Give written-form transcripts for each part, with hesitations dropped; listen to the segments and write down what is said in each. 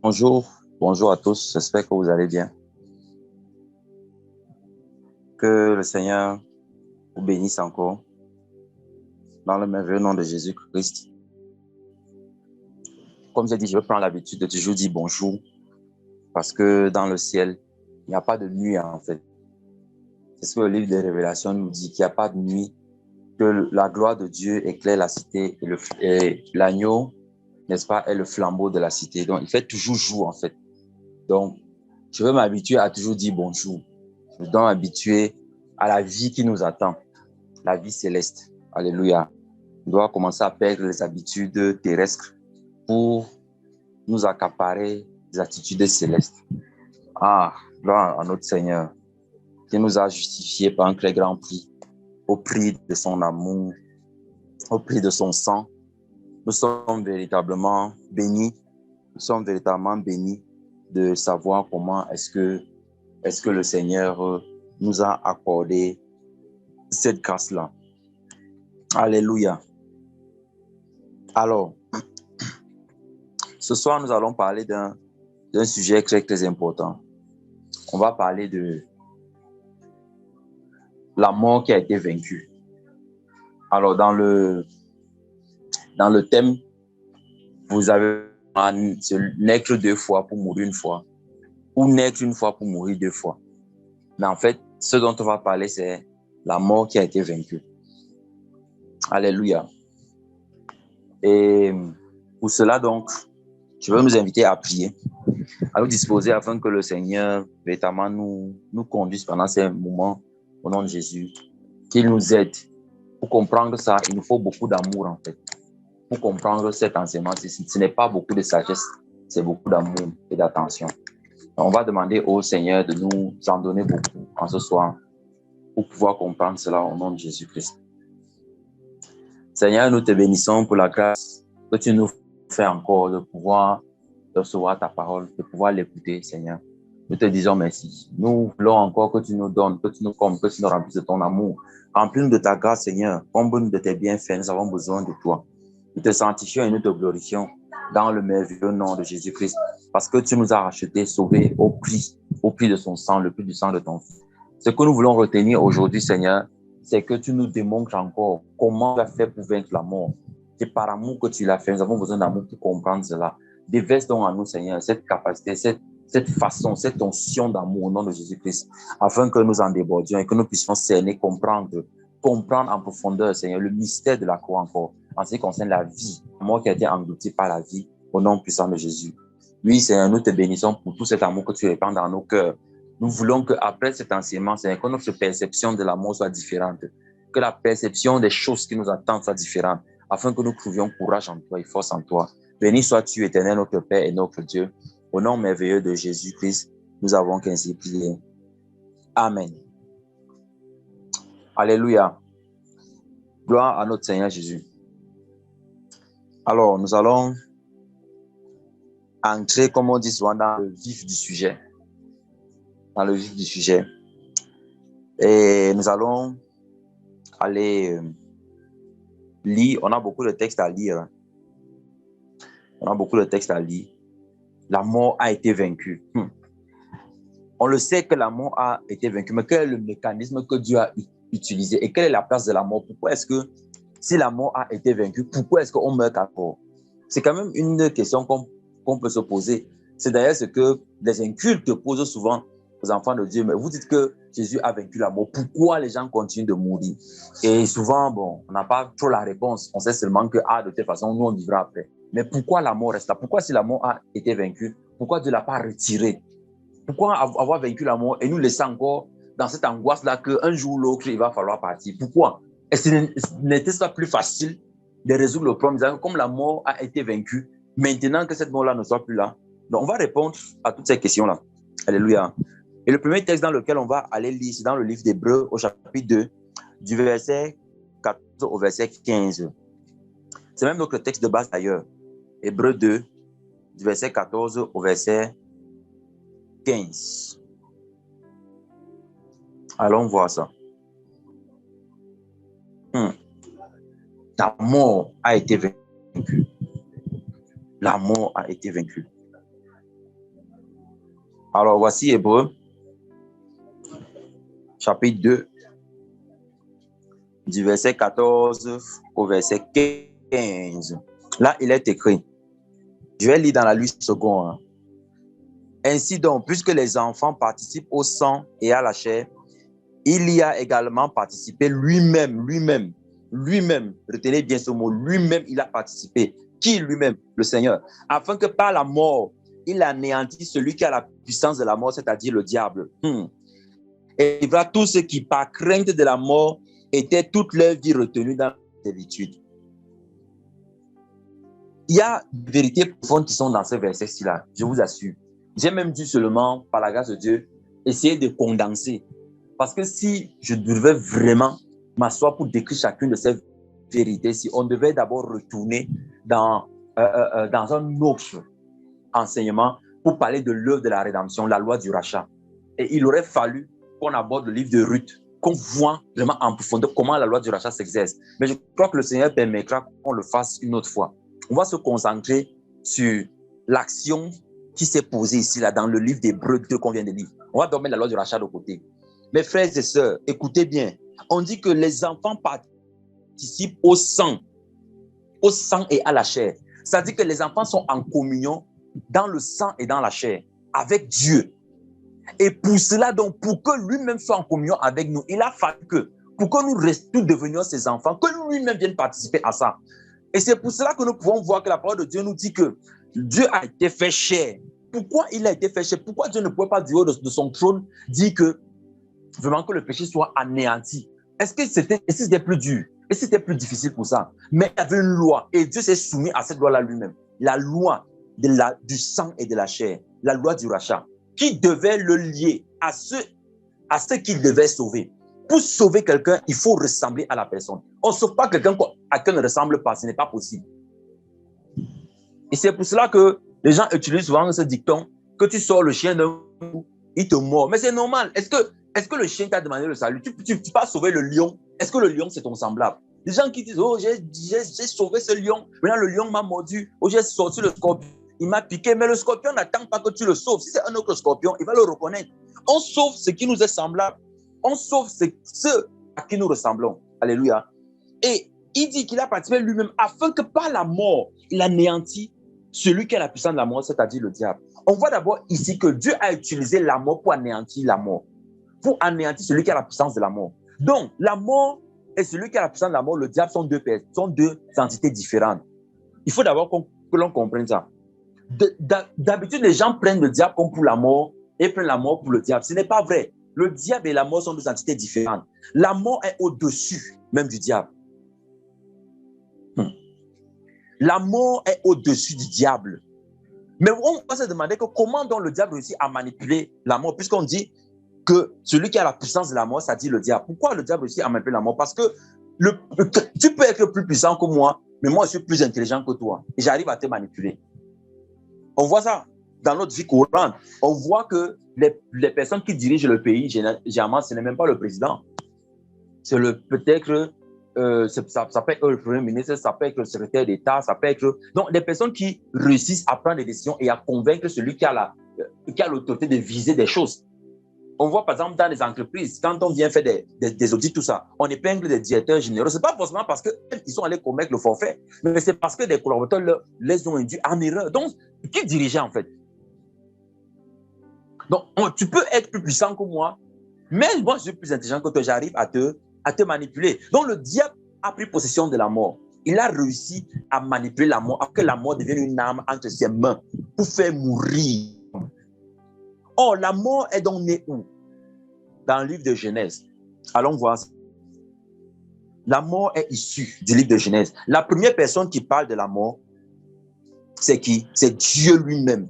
Bonjour, bonjour à tous, j'espère que vous allez bien. Que le Seigneur vous bénisse encore dans le merveilleux nom de Jésus-Christ. Comme j'ai dit, je vais prendre l'habitude de toujours dire bonjour parce que dans le ciel, il n'y a pas de nuit en fait. C'est ce que le livre des Révélations nous dit, qu'il n'y a pas de nuit, que la gloire de Dieu éclaire la cité et l'agneau, n'est-ce pas, est le flambeau de la cité. Donc, il fait toujours jour en fait. Donc, je vais m'habituer à toujours dire bonjour. Je dois m'habituer à la vie qui nous attend, la vie céleste. Alléluia. On doit commencer à perdre les habitudes terrestres pour nous accaparer des attitudes célestes. Ah, gloire à notre Seigneur qui nous a justifiés par un très grand prix, au prix de son amour, au prix de son sang. Nous sommes véritablement bénis. Nous sommes véritablement bénis de savoir comment est-ce que le Seigneur nous a accordé cette grâce-là. Alléluia. Alors, ce soir, nous allons parler d'un sujet très, très important. On va parler de la mort qui a été vaincue. Alors, dans le thème, vous avez naître 2 fois pour mourir 1 fois, ou naître 1 fois pour mourir 2 fois. Mais en fait, ce dont on va parler, c'est la mort qui a été vaincue. Alléluia. Et pour cela, donc, je veux nous inviter à prier, à nous disposer afin que le Seigneur véritablement nous conduise pendant ces moments au nom de Jésus, qu'il nous aide. Pour comprendre ça, il nous faut beaucoup d'amour en fait. Pour comprendre cet enseignement, ce n'est pas beaucoup de sagesse, c'est beaucoup d'amour et d'attention. On va demander au Seigneur de nous en donner beaucoup en ce soir pour pouvoir comprendre cela au nom de Jésus-Christ. Seigneur, nous te bénissons pour la grâce que tu nous fais encore de pouvoir recevoir ta parole, de pouvoir l'écouter, Seigneur. Nous te disons merci. Nous voulons encore que tu nous donnes, que tu nous combles, que tu nous remplisses de ton amour. Remplis-nous de ta grâce, Seigneur. Comble-nous de tes bienfaits. Nous avons besoin de toi. Nous te sanctifions et nous te glorifions dans le merveilleux nom de Jésus-Christ. Parce que tu nous as rachetés, sauvés au prix de son sang, le prix du sang de ton Fils. Ce que nous voulons retenir aujourd'hui, Seigneur, c'est que tu nous démontres encore comment tu as fait pour vaincre la mort. C'est par amour que tu l'as fait. Nous avons besoin d'amour pour comprendre cela. Déverse donc en nous, Seigneur, cette capacité, cette façon, cette onction d'amour au nom de Jésus-Christ, afin que nous en débordions et que nous puissions cerner, comprendre en profondeur, Seigneur, le mystère de la croix encore, en ce qui concerne la vie, la mort qui a été engloutie par la vie, au nom puissant de Jésus. Oui, Seigneur, nous te bénissons pour tout cet amour que tu répands dans nos cœurs. Nous voulons qu'après cet enseignement, Seigneur, que notre perception de la mort soit différente, que la perception des choses qui nous attendent soit différente, afin que nous trouvions courage en toi et force en toi. Béni sois-tu, éternel, notre Père et notre Dieu. Au nom merveilleux de Jésus-Christ, nous avons qu'ainsi prié. Amen. Alléluia. Gloire à notre Seigneur Jésus. Alors, nous allons entrer, comme on dit souvent, dans le vif du sujet. Dans le vif du sujet. Et nous allons aller lire. On a beaucoup de textes à lire. La mort a été vaincue. On le sait que la mort a été vaincue, mais quel est le mécanisme que Dieu a utilisé et quelle est la place de la mort? Pourquoi est-ce que, si la mort a été vaincue, pourquoi est-ce qu'on meurt encore? C'est quand même une question qu'on peut se poser. C'est d'ailleurs ce que les incultes posent souvent aux enfants de Dieu. Mais vous dites que Jésus a vaincu la mort. Pourquoi les gens continuent de mourir? Et souvent, on n'a pas trop la réponse. On sait seulement que, de toute façon, nous, on vivra après. Mais pourquoi la mort reste là? Pourquoi, si la mort a été vaincue, pourquoi Dieu ne l'a pas retirée? Pourquoi avoir vaincu la mort et nous laisser encore dans cette angoisse-là qu'un jour ou l'autre, il va falloir partir? Pourquoi? Est-ce que n'était-ce pas plus facile de résoudre le problème, comme la mort a été vaincue, maintenant que cette mort-là ne soit plus là? Donc, on va répondre à toutes ces questions-là. Alléluia. Et le premier texte dans lequel on va aller lire, c'est dans le livre d'Hébreux, au chapitre 2, du verset 14 au verset 15. C'est même notre texte de base d'ailleurs. Hébreux 2, du verset 14 au verset 15. Allons voir ça. La mort a été vaincue. La mort a été vaincue. Alors, voici Hébreux, chapitre 2, du verset 14 au verset 15. Là, il est écrit, je vais lire dans la Louis II. Ainsi donc, puisque les enfants participent au sang et à la chair, il y a également participé lui-même, retenez bien ce mot, lui-même, il a participé. Qui lui-même? Le Seigneur. Afin que par la mort, il anéantisse celui qui a la puissance de la mort, c'est-à-dire le diable. Et il va tous ceux qui, par crainte de la mort, étaient toute leur vie retenus dans la servitude. Il y a des vérités profondes qui sont dans ce verset-ci-là, je vous assure. J'ai même dû seulement, par la grâce de Dieu, essayer de condenser. Parce que si je devais vraiment m'asseoir pour décrire chacune de ces vérités, si on devait d'abord retourner dans un autre enseignement pour parler de l'œuvre de la rédemption, la loi du rachat. Et il aurait fallu qu'on aborde le livre de Ruth, qu'on voit vraiment en profondeur comment la loi du rachat s'exerce. Mais je crois que le Seigneur permettra qu'on le fasse une autre fois. On va se concentrer sur l'action qui s'est posée ici, là, dans le livre d'Hébreux 2 qu'on vient de lire. On va dormir la loi du rachat de côté. Mes frères et sœurs, écoutez bien. On dit que les enfants participent au sang et à la chair. C'est-à-dire que les enfants sont en communion dans le sang et dans la chair avec Dieu. Et pour cela, donc, pour que lui-même soit en communion avec nous, il a fallu que, pour que nous devenions ses enfants, que lui-même vienne participer à ça. Et c'est pour cela que nous pouvons voir que la parole de Dieu nous dit que Dieu a été fait chair. Pourquoi il a été fait chair? Pourquoi Dieu ne pouvait pas du haut de son trône dire que vraiment que le péché soit anéanti? Est-ce que c'était plus dur? Est-ce que c'était plus difficile pour ça? Mais il y avait une loi et Dieu s'est soumis à cette loi-là lui-même. La loi du sang et de la chair, la loi du rachat, qui devait le lier à ceux qu'il devait sauver. Pour sauver quelqu'un, il faut ressembler à la personne. On ne sauve pas quelqu'un à qui on ne ressemble pas, ce n'est pas possible. Et c'est pour cela que les gens utilisent souvent ce dicton que tu sors le chien d'un coup, il te mord. Mais c'est normal. Est-ce que le chien t'a demandé le salut? Tu vas sauver le lion. Est-ce que le lion, c'est ton semblable? Les gens qui disent, oh, j'ai sauvé ce lion. Maintenant, le lion m'a mordu. Oh, j'ai sorti le scorpion. Il m'a piqué. Mais le scorpion n'attend pas que tu le sauves. Si c'est un autre scorpion, il va le reconnaître. On sauve ce qui nous est semblable. On sauve ceux à qui nous ressemblons. Alléluia. Et il dit qu'il a participé lui-même afin que par la mort, il anéantit celui qui a la puissance de la mort, c'est-à-dire le diable. On voit d'abord ici que Dieu a utilisé la mort pour anéantir la mort, pour anéantir celui qui a la puissance de la mort. Donc, la mort et celui qui a la puissance de la mort, le diable, sont deux entités différentes. Il faut d'abord que l'on comprenne ça. D'habitude, les gens prennent le diable comme pour la mort et prennent la mort pour le diable. Ce n'est pas vrai. Le diable et la mort sont deux entités différentes. La mort est au-dessus même du diable. La mort est au-dessus du diable. Mais on va se demander que comment donc le diable réussit à manipuler la mort, puisqu'on dit que celui qui a la puissance de la mort, ça dit le diable. Pourquoi le diable réussit à manipuler la mort? Parce que tu peux être plus puissant que moi, mais moi, je suis plus intelligent que toi. Et j'arrive à te manipuler. On voit ça dans notre vie courante. On voit que les personnes qui dirigent le pays, généralement, ce n'est même pas le président. C'est peut-être ça peut être le Premier ministre, ça peut être le secrétaire d'État, ça peut être... Donc, des personnes qui réussissent à prendre des décisions et à convaincre celui qui a l'autorité de viser des choses. On voit par exemple dans les entreprises, quand on vient faire des audits, tout ça, on épingle des directeurs généraux. Ce n'est pas forcément parce qu'ils sont allés commettre le forfait, mais c'est parce que des collaborateurs les ont induits en erreur. Donc, qui dirigeait en fait? Donc, tu peux être plus puissant que moi, mais moi, je suis plus intelligent que toi, j'arrive à te manipuler. Donc, le diable a pris possession de la mort. Il a réussi à manipuler la mort, afin que la mort devienne une arme entre ses mains pour faire mourir. Or, la mort est donc née où? Dans le livre de Genèse. Allons voir. La mort est issue du livre de Genèse. La première personne qui parle de la mort, c'est qui? C'est Dieu lui-même.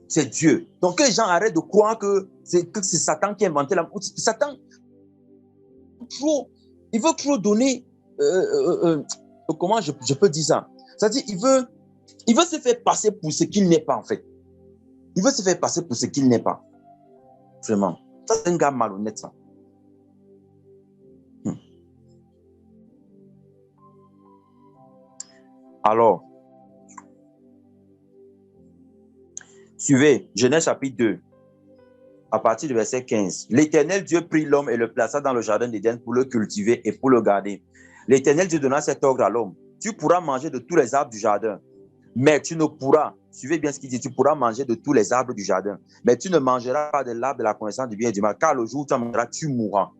C'est Dieu. Donc, que les gens arrêtent de croire que c'est Satan qui a inventé la mort. Satan, il veut trop donner, comment je peux dire ça? C'est-à-dire, il veut se faire passer pour ce qu'il n'est pas, en fait. Il veut se faire passer pour ce qu'il n'est pas. Vraiment. Ça, c'est un gars malhonnête, ça. Alors, suivez, Genèse chapitre 2. à partir du verset 15. L'Éternel Dieu prit l'homme et le plaça dans le jardin d'Éden pour le cultiver et pour le garder. L'Éternel Dieu donna cet ordre à l'homme. Tu pourras manger de tous les arbres du jardin, mais tu ne pourras, suivez bien ce qu'il dit, tu pourras manger de tous les arbres du jardin, mais tu ne mangeras pas de l'arbre de la connaissance du bien et du mal, car le jour où tu en mangeras, tu mourras.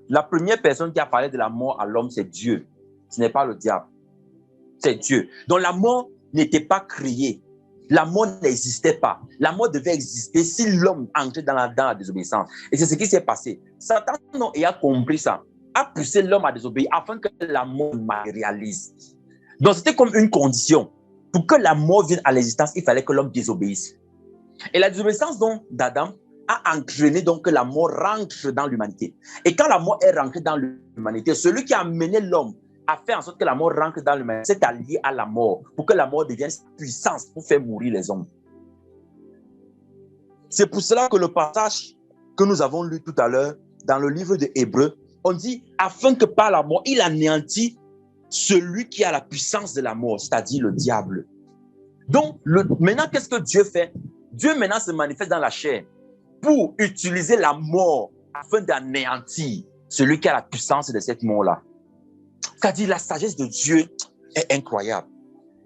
La première personne qui a parlé de la mort à l'homme, c'est Dieu. Ce n'est pas le diable. C'est Dieu. Donc la mort n'était pas créée. La mort n'existait pas. La mort devait exister si l'homme entrait dans la désobéissance. Et c'est ce qui s'est passé. Satan, ayant compris ça, a poussé l'homme à désobéir afin que la mort matérialise. Donc c'était comme une condition. Pour que la mort vienne à l'existence, il fallait que l'homme désobéisse. Et la désobéissance d'Adam a entraîné donc que la mort rentre dans l'humanité. Et quand la mort est rentrée dans l'humanité, celui qui a mené l'homme à faire en sorte que la mort rentre dans l'humanité, c'est allié à la mort, pour que la mort devienne puissance pour faire mourir les hommes. C'est pour cela que le passage que nous avons lu tout à l'heure dans le livre de Hébreux, on dit, afin que par la mort, il anéantit celui qui a la puissance de la mort, c'est-à-dire le diable. Donc, maintenant, qu'est-ce que Dieu fait? Dieu maintenant se manifeste dans la chair pour utiliser la mort afin d'anéantir celui qui a la puissance de cette mort-là. C'est-à-dire, la sagesse de Dieu est incroyable.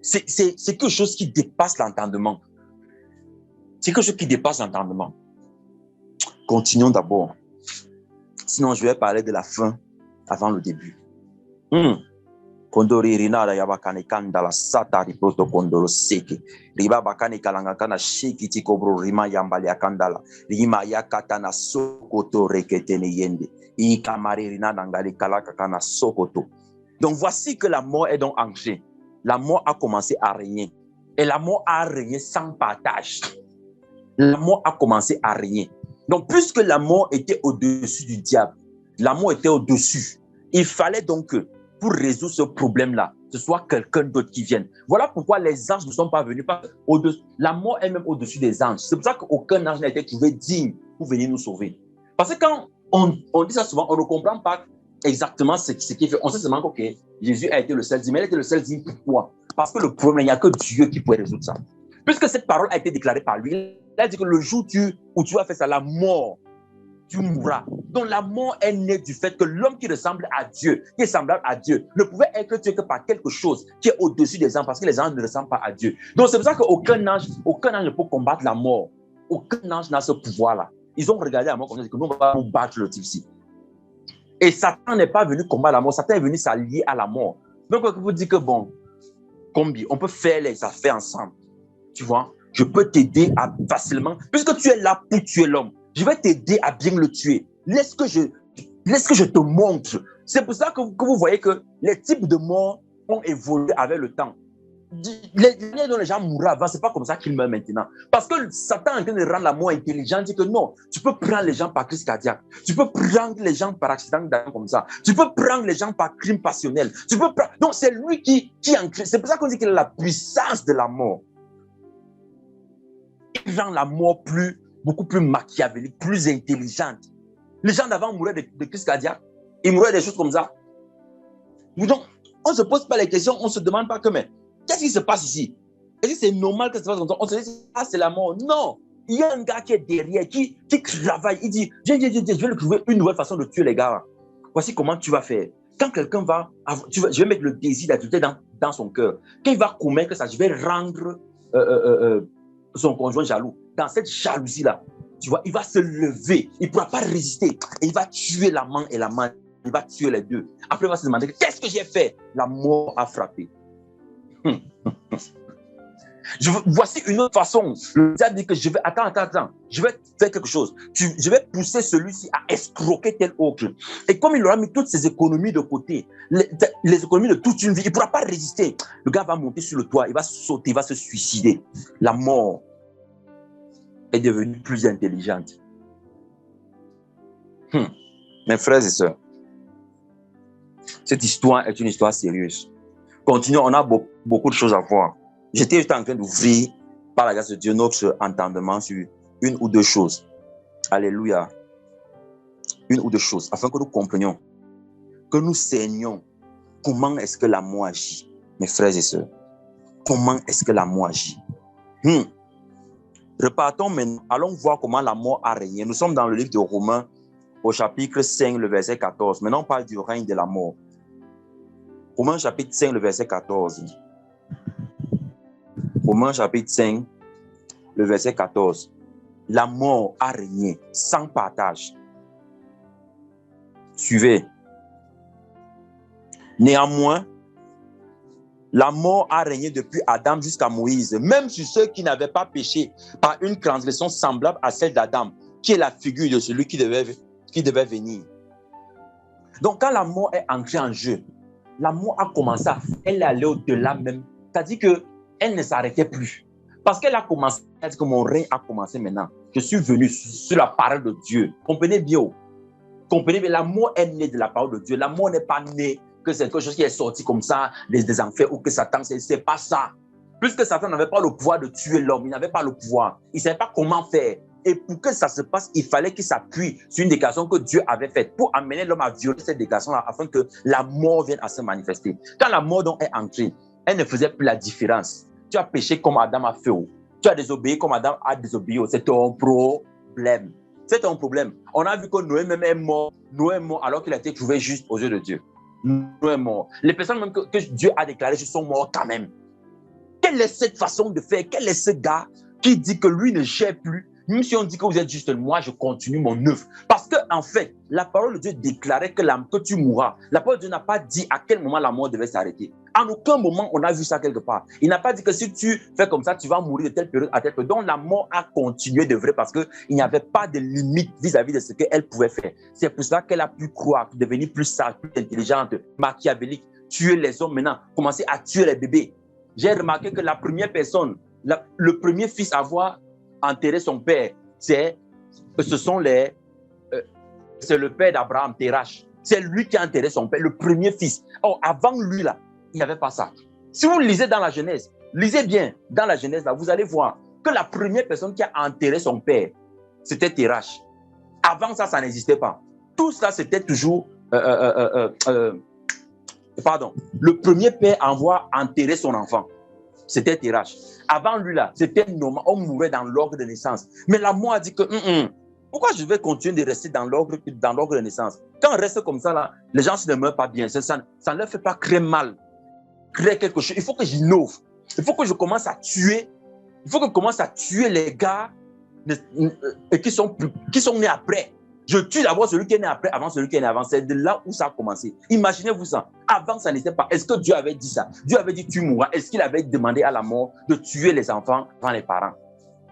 C'est quelque chose qui dépasse l'entendement. C'est quelque chose qui dépasse l'entendement. Continuons d'abord. Sinon, je vais parler de la fin avant le début. Kondori rinada yabakane kandala satari proto kondoro seke riba bakane kalangakana shiki tikobro rima yambali akandala rima yakatana sokoto reketene yende ikamari rinada ngali kalaka kana sokoto. Donc voici que la mort est donc ancrée. La mort a commencé à régner et la mort a régné sans partage. La mort a commencé à régner. Donc puisque la mort était au-dessus du diable, la mort était au-dessus, il fallait donc que pour résoudre ce problème-là, ce soit quelqu'un d'autre qui vienne. Voilà pourquoi les anges ne sont pas venus. La mort est même au-dessus des anges. C'est pour ça qu'aucun ange n'a été trouvé digne pour venir nous sauver. Parce que quand on dit ça souvent, on ne comprend pas exactement ce qui fait. On sait seulement que Jésus a été le seul digne. Mais il a été le seul digne pourquoi? Parce que le problème, il n'y a que Dieu qui pourrait résoudre ça. Puisque cette parole a été déclarée par lui, il a dit que le jour où tu vas faire ça, la mort, tu mourras. Donc la mort est née du fait que l'homme qui ressemble à Dieu, qui est semblable à Dieu, ne pouvait être tué que par quelque chose qui est au-dessus des anges, parce que les anges ne ressemblent pas à Dieu. Donc c'est pour ça qu'aucun ange ne peut combattre la mort. Aucun ange n'a ce pouvoir-là. Ils ont regardé la mort comme ça, que nous, on va nous battre le type ici. Et Satan n'est pas venu combattre la mort, Satan est venu s'allier à la mort. Donc je vous dis que bon, combi, on peut faire les affaires ensemble. Tu vois, je peux t'aider facilement, puisque tu es là pour tuer l'homme. Je vais t'aider à bien le tuer. Laisse que je te montre. C'est pour ça que vous voyez que les types de morts ont évolué avec le temps. Les manières dont les gens mourraient avant, ce n'est pas comme ça qu'ils meurent maintenant. Parce que Satan est en train de rendre la mort intelligente. Il dit que non, tu peux prendre les gens par crise cardiaque. Tu peux prendre les gens par accident d'avion comme ça. Tu peux prendre les gens par crime passionnel. Tu peux prendre... Donc c'est lui qui en crée. C'est pour ça qu'on dit qu'il a la puissance de la mort. Il rend la mort beaucoup plus machiavélique, plus intelligente. Les gens d'avant mouraient de crise cardiaque. Ils mouraient des choses comme ça. Donc, on ne se pose pas les questions, on ne se demande pas que, mais qu'est-ce qui se passe ici? Est-ce que c'est normal que ça se passe comme ça? On se dit, ah, c'est la mort. Non! Il y a un gars qui est derrière, qui travaille. Il dit, je vais lui trouver une nouvelle façon de tuer les gars. Voici comment tu vas faire. Quand quelqu'un va, je vais mettre le désir d'adultère dans son cœur. Quand il va commettre ça, je vais rendre son conjoint jaloux. Dans cette jalousie-là, tu vois, il va se lever. Il ne pourra pas résister. Et il va tuer l'amant et l'amant. Il va tuer les deux. Après, il va se demander, qu'est-ce que j'ai fait? La mort a frappé. Voici une autre façon. Le diable dit que je vais, attends, je vais faire quelque chose. Je vais pousser celui-ci à escroquer tel autre. Et comme il aura mis toutes ses économies de côté, les économies de toute une vie, il ne pourra pas résister. Le gars va monter sur le toit, il va sauter, il va se suicider. La mort est devenue plus intelligente. Mes frères et sœurs, cette histoire est une histoire sérieuse. Continuons, on a beaucoup de choses à voir. J'étais juste en train d'ouvrir, par la grâce de Dieu, notre entendement sur une ou deux choses. Alléluia. Une ou deux choses, afin que nous comprenions, que nous saignions comment est-ce que l'amour agit, mes frères et sœurs. Comment est-ce que l'amour agit? Repartons maintenant. Allons voir comment la mort a régné. Nous sommes dans le livre de Romains, au chapitre 5, le verset 14. Maintenant, on parle du règne de la mort. Romains chapitre 5, le verset 14. Romains chapitre 5, le verset 14. La mort a régné sans partage. Suivez. Néanmoins, la mort a régné depuis Adam jusqu'à Moïse, même sur ceux qui n'avaient pas péché par une transgression semblable à celle d'Adam, qui est la figure de celui qui devait venir. Donc, quand la mort est entrée en jeu, la mort a commencé elle est allée au-delà même. C'est-à-dire qu'elle ne s'arrêtait plus. Parce qu'elle a commencé, elle dit que mon règne a commencé maintenant. Je suis venu sur la parole de Dieu. Comprenez bien. Comprenez bien, la mort est née de la parole de Dieu. La mort n'est pas née que c'est quelque chose qui est sorti comme ça des enfers ou que Satan, c'est pas ça. Puisque Satan n'avait pas le pouvoir de tuer l'homme, il n'avait pas le pouvoir. Il ne savait pas comment faire. Et pour que ça se passe, il fallait qu'il s'appuie sur une déclaration que Dieu avait faite pour amener l'homme à violer cette déclaration-là afin que la mort vienne à se manifester. Quand la mort donc est entrée, elle ne faisait plus la différence. Tu as péché comme Adam a fait. Tu as désobéi comme Adam a désobéi. C'est ton problème. C'est un problème. On a vu que Noé même est mort. Noé est mort alors qu'il a été trouvé juste aux yeux de Dieu. Noé est mort. Les personnes même que Dieu a déclarées sont mortes quand même. Quelle est cette façon de faire? Quel est ce gars qui dit que lui ne gère plus? Même si on dit que vous êtes juste, moi je continue mon œuvre. Parce que en fait, la parole de Dieu déclarait que tu mourras. La parole de Dieu n'a pas dit à quel moment la mort devait s'arrêter. En aucun moment on a vu ça quelque part. Il n'a pas dit que si tu fais comme ça, tu vas mourir de telle période à telle période. Donc la mort a continué de vrai parce qu'il n'y avait pas de limite vis-à-vis de ce qu'elle pouvait faire. C'est pour ça qu'elle a pu croire, devenir plus sage, plus intelligente, machiavélique, tuer les hommes maintenant, commencer à tuer les bébés. J'ai remarqué que la première personne, le premier fils à avoir enterré son père, c'est le père d'Abraham, Terach. C'est lui qui a enterré son père, le premier fils. Or, avant lui, là, il n'y avait pas ça. Si vous lisez dans la Genèse, lisez bien dans la Genèse, là, vous allez voir que la première personne qui a enterré son père, c'était Terach. Avant ça, ça n'existait pas. Tout ça, c'était toujours... le premier père à avoir enterré son enfant, c'était Terach. Avant lui, là, c'était normal. On mourait dans l'ordre de naissance. Mais la mort a dit que pourquoi je vais continuer de rester dans l'ordre de naissance? Quand on reste comme ça, là, les gens ne meurent pas bien. Ça ne leur fait pas créer mal, créer quelque chose. Il faut que j'innove. Il faut que je commence à tuer. Il faut que je commence à tuer les gars qui sont nés après. Je tue d'abord celui qui est né après, avant celui qui est né avant. C'est de là où ça a commencé. Imaginez-vous ça. Avant, ça n'était pas. Est-ce que Dieu avait dit ça? Dieu avait dit tu mourras. Est-ce qu'il avait demandé à la mort de tuer les enfants avant les parents?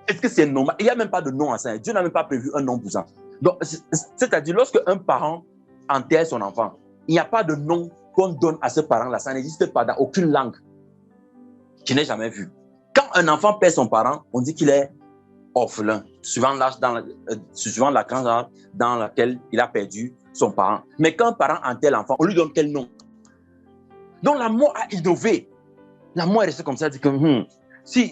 Est-ce que c'est normal? Il n'y a même pas de nom à ça. Dieu n'a même pas prévu un nom pour ça. Donc, c'est-à-dire, lorsque un parent enterre son enfant, il n'y a pas de nom qu'on donne à ce parent-là. Ça n'existe pas dans aucune langue. Je n'ai jamais vu. Quand un enfant perd son parent, on dit qu'il est orphelin, suivant l'âge suivant la classe dans laquelle il a perdu son parent. Mais quand un parent enterre l'enfant, on lui donne quel nom? Donc la mort a innové. La mort est restée comme ça, dit que